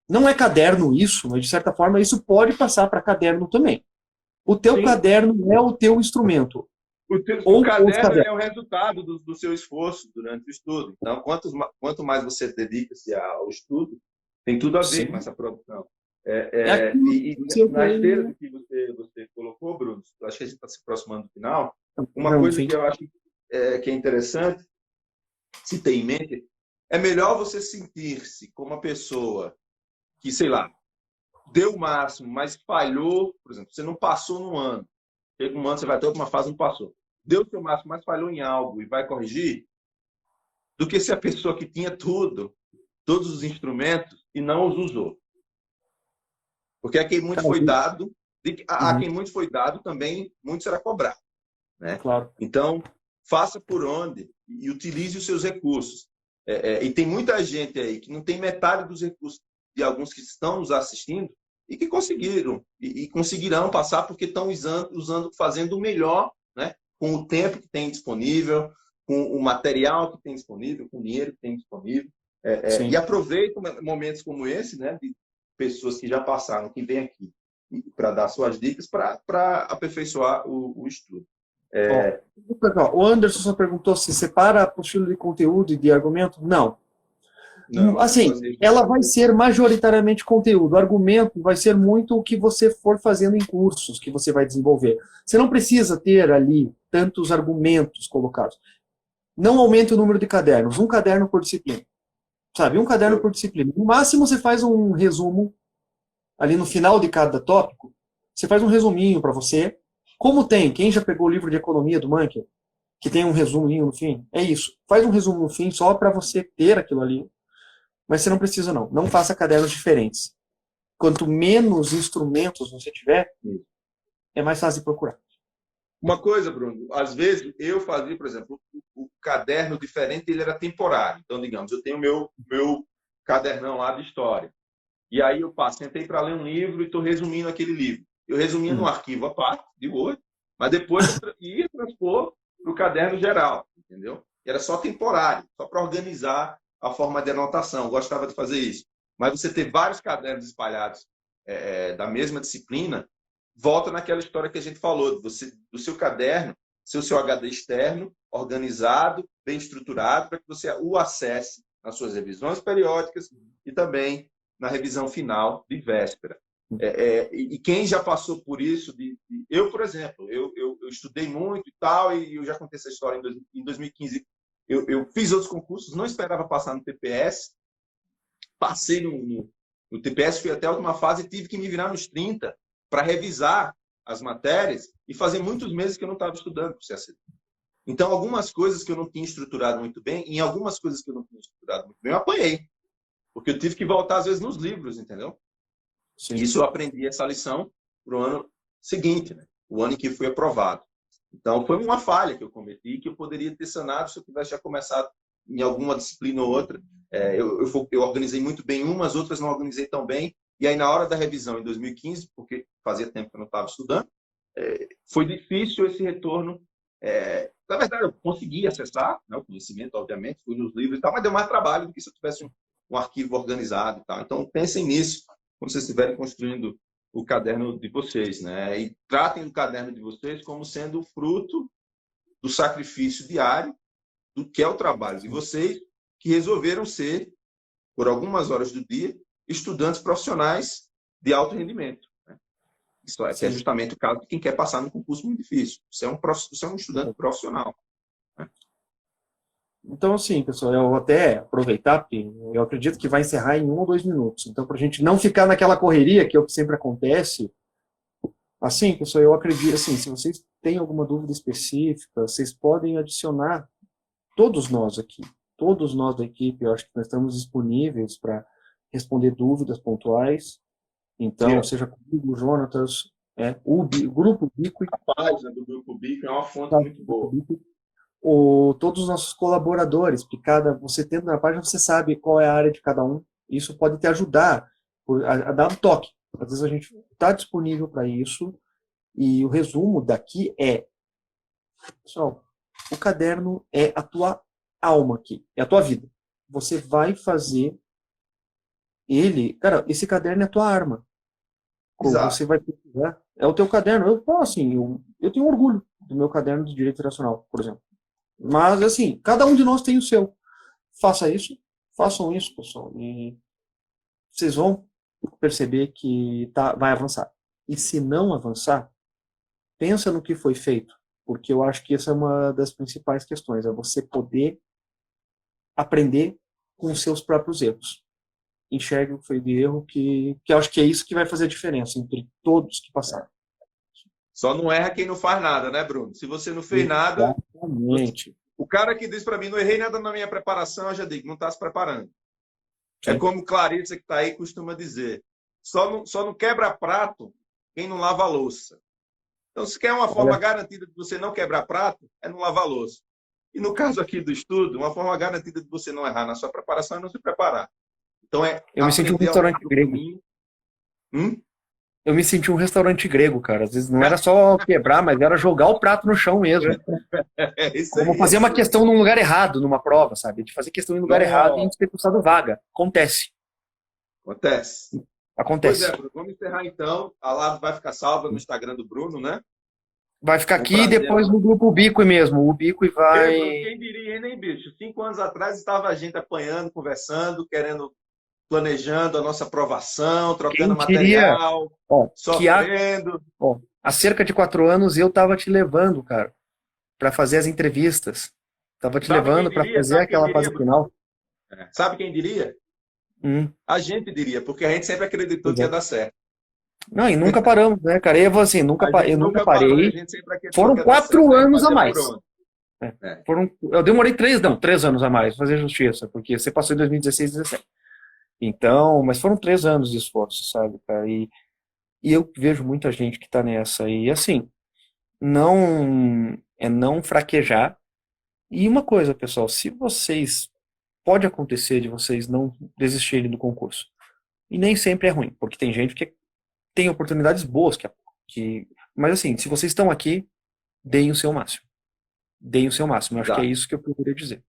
Não é caderno isso, mas de certa forma isso pode passar para caderno também. O teu caderno é o teu instrumento. O caderno é o resultado do seu esforço durante o estudo. Então, quanto mais você dedica-se ao estudo, tem tudo a ver com essa produção. Na esteira que você colocou, Bruno, acho que a gente está se aproximando do final. Uma coisa que eu acho que é interessante se ter em mente é melhor você sentir-se como uma pessoa que, sei lá, deu o máximo, mas falhou. Por exemplo, você não passou num ano. Um ano você vai ter uma fase, não passou. Deu o seu máximo, mas falhou em algo e vai corrigir, do que se a pessoa que tinha tudo, todos os instrumentos, e não os usou. Porque a quem muito foi dado, quem muito foi dado, também muito será cobrado. Né? Claro. Então, faça por onde e utilize os seus recursos. E tem muita gente aí que não tem metade dos recursos de alguns que estão nos assistindo e que conseguiram e conseguirão passar porque estão usando, fazendo o melhor, né? Com o tempo que tem disponível, com o material que tem disponível, com o dinheiro que tem disponível. E aproveitem momentos como esse, né? De pessoas que já passaram, que vêm aqui para dar suas dicas para aperfeiçoar o estudo. O Anderson só perguntou se separa a apostila de conteúdo e de argumento. Não. Assim, ela vai ser majoritariamente conteúdo. O argumento vai ser muito o que você for fazendo em cursos que você vai desenvolver. Você não precisa ter ali tantos argumentos colocados. Não aumente o número de cadernos. Um caderno por disciplina. Sabe? Um caderno por disciplina. No máximo, você faz um resumo ali no final de cada tópico. Você faz um resuminho para você. Como tem? Quem já pegou o livro de economia do Mankiw, que tem um resuminho no fim? É isso. Faz um resumo no fim só para você ter aquilo ali. Mas você não precisa, não. Não faça cadernos diferentes. Quanto menos instrumentos você tiver, é mais fácil de procurar. Uma coisa, Bruno, às vezes eu fazia, por exemplo, o caderno diferente, ele era temporário. Então, digamos, eu tenho meu cadernão lá de história. E aí eu sentei para ler um livro e estou resumindo aquele livro. Eu resumia num arquivo à parte, de Word, Mas depois ia transpor para o caderno geral, entendeu? Era só temporário, só para organizar a forma de anotação. Eu gostava de fazer isso. Mas você ter vários cadernos espalhados da mesma disciplina, volta naquela história que a gente falou, do seu caderno, seu HD externo, organizado, bem estruturado, para que você o acesse nas suas revisões periódicas e também na revisão final de véspera. E quem já passou por isso, eu, por exemplo, eu estudei muito e tal, e eu já contei essa história em 2015. Eu fiz outros concursos, não esperava passar no TPS, passei no TPS, fui até a última fase e tive que me virar nos 30 para revisar as matérias e fazer muitos meses que eu não estava estudando para o CACD. Então, algumas coisas que eu não tinha estruturado muito bem, em algumas coisas que eu não tinha estruturado muito bem, eu apanhei. Porque eu tive que voltar, às vezes, nos livros, entendeu? Sim. Isso eu aprendi essa lição para o ano seguinte, né? O ano em que fui aprovado. Então, foi uma falha que eu cometi, que eu poderia ter sanado se eu tivesse já começado em alguma disciplina ou outra. Eu organizei muito bem umas, outras não organizei tão bem. E aí, na hora da revisão, em 2015, porque fazia tempo que eu não estava estudando, foi difícil esse retorno. Na verdade, eu consegui acessar, né, o conhecimento, obviamente, fui nos livros e tal, mas deu mais trabalho do que se eu tivesse um arquivo organizado e tal. Então, pensem nisso quando vocês estiverem construindo o caderno de vocês, né? E tratem o caderno de vocês como sendo fruto do sacrifício diário do que é o trabalho de vocês, que resolveram ser, por algumas horas do dia, estudantes profissionais de alto rendimento. Né? Isso que é justamente o caso de quem quer passar num concurso muito difícil. Você é um estudante profissional. Né? Então, assim, pessoal, eu vou até aproveitar, porque eu acredito que vai encerrar em 1 ou 2 minutos. Então, para a gente não ficar naquela correria, que é o que sempre acontece, assim, pessoal, eu acredito, assim, se vocês têm alguma dúvida específica, vocês podem adicionar todos nós aqui, todos nós da equipe, eu acho que nós estamos disponíveis para responder dúvidas pontuais. Então, seja comigo, Jonatas, o Grupo Bico. A página do Grupo Bico é uma fonte muito boa. Ou todos os nossos colaboradores, porque você tendo na página, você sabe qual é a área de cada um. Isso pode te ajudar a dar um toque. Às vezes a gente está disponível para isso. E o resumo daqui pessoal, o caderno é a tua alma aqui, é a tua vida. Você vai fazer ele, cara, esse caderno é a tua arma. Exato. Você vai precisar, é o teu caderno. Eu tenho orgulho do meu caderno de Direito Internacional, por exemplo. Mas, assim, cada um de nós tem o seu. Façam isso, pessoal. E vocês vão perceber que vai avançar. E se não avançar, pensa no que foi feito. Porque eu acho que essa é uma das principais questões. É você poder aprender com os seus próprios erros. Enxergue o que foi de erro, que eu acho que é isso que vai fazer a diferença entre todos que passaram. Só não erra quem não faz nada, né, Bruno? Se você não fez nada... Exatamente. O cara que diz para mim, não errei nada na minha preparação, eu já digo, não está se preparando. Sim. É como Clarissa, que está aí, costuma dizer. Só não quebra prato quem não lava a louça. Então, se quer uma forma garantida de você não quebrar prato, é não lavar a louça. E no caso aqui do estudo, uma forma garantida de você não errar na sua preparação é não se preparar. Então, eu me senti um restaurante grego. Eu me senti um restaurante grego, cara. Às vezes não era só quebrar, mas era jogar o prato no chão mesmo. Como fazer uma questão num lugar errado, numa prova, sabe? De fazer questão em lugar errado e a gente ter cursado vaga. Acontece. Pois é, Bruno. Vamos encerrar então. A live vai ficar salva no Instagram do Bruno, né? Vai ficar aqui e depois no Grupo Bico mesmo. O Bico e vai... Quem diria, hein, bicho? 5 anos atrás estava a gente apanhando, conversando, planejando a nossa aprovação, trocando material, sofrendo. Há cerca de 4 anos eu estava te levando, cara, para fazer as entrevistas. Estava te levando para fazer aquela fase final. Sabe quem diria? A gente diria, porque a gente sempre acreditou que ia dar certo. Não, e nunca paramos, né, cara? Eu nunca parei. Foram 4 anos a mais. Eu demorei 3 anos a mais, fazer justiça, porque você passou em 2016 e 2017. Então, mas foram 3 anos de esforço, sabe, cara? E eu vejo muita gente que tá nessa. E assim, não fraquejar. E uma coisa, pessoal, pode acontecer de vocês não desistirem do concurso. E nem sempre é ruim, porque tem gente que tem oportunidades boas, mas assim, se vocês estão aqui, deem o seu máximo. Deem o seu máximo. Eu acho que é Tá. isso que eu poderia dizer.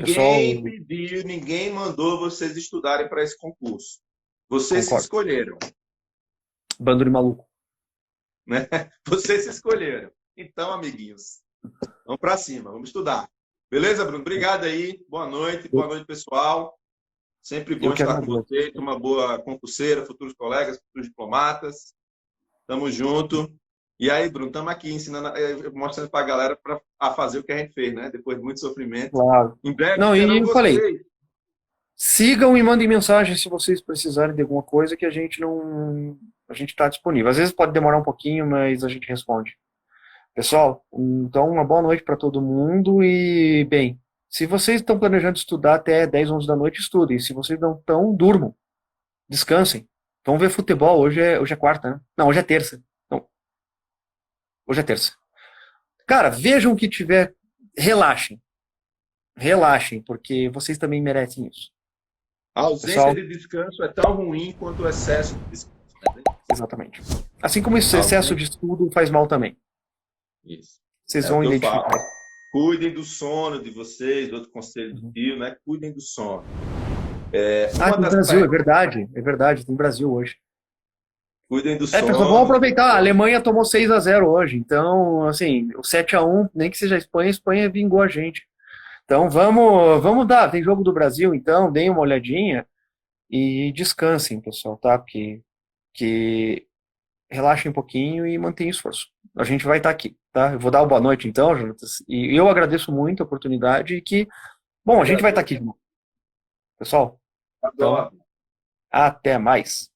Pessoal, Ninguém pediu, ninguém mandou vocês estudarem para esse concurso. Vocês se concordo. escolheram, Bando de maluco. né? Vocês se escolheram. Então, amiguinhos, vamos para cima, vamos estudar. Beleza, Bruno? Obrigado aí. Boa noite, pessoal. Sempre bom Eu que estar com agradeço. vocês, uma boa concurseira, futuros colegas, futuros diplomatas. Tamo junto. E aí, Bruno, estamos aqui ensinando, mostrando para a galera a fazer o que a gente fez, né? Depois de muito sofrimento. Claro. Em breve Não, e terão eu falei, vocês. sigam e mandem mensagem se vocês precisarem de alguma coisa que a gente não. A gente está disponível. Às vezes pode demorar um pouquinho, mas a gente responde. Pessoal, então uma boa noite para todo mundo e, bem, se vocês estão planejando estudar até 10, 11 da noite, estudem. Se vocês não estão, durmam. Descansem. Vamos ver futebol. Hoje é quarta, né? Não, hoje é terça. Não, hoje é terça. Cara, vejam o que tiver. Relaxem. Relaxem, porque vocês também merecem isso. A ausência Pessoal, de descanso é tão ruim quanto o excesso de descanso. Né? exatamente. Assim como esse A excesso ausência... de estudo faz mal também. Isso. Vocês É o vão que eu identificar. falo. Cuidem do sono de vocês, outro conselho do Uhum. tio, né? Cuidem do sono. Ah, Uma tem das Brasil, é verdade, tem Brasil hoje. Cuidem do Pessoal, vamos sono. aproveitar. A Alemanha tomou 6-0 hoje. Então, assim, o 7-1, nem que seja a Espanha vingou a gente. Então, vamos dar. Tem jogo do Brasil, então, deem uma olhadinha e descansem, pessoal, tá? Que relaxem um pouquinho e mantenham esforço. A gente vai estar aqui, tá? Eu vou dar uma boa noite, então, Jonatas. E eu agradeço muito a oportunidade e que, bom, a gente vai estar aqui de novo. Pessoal, então, Adoro. até mais.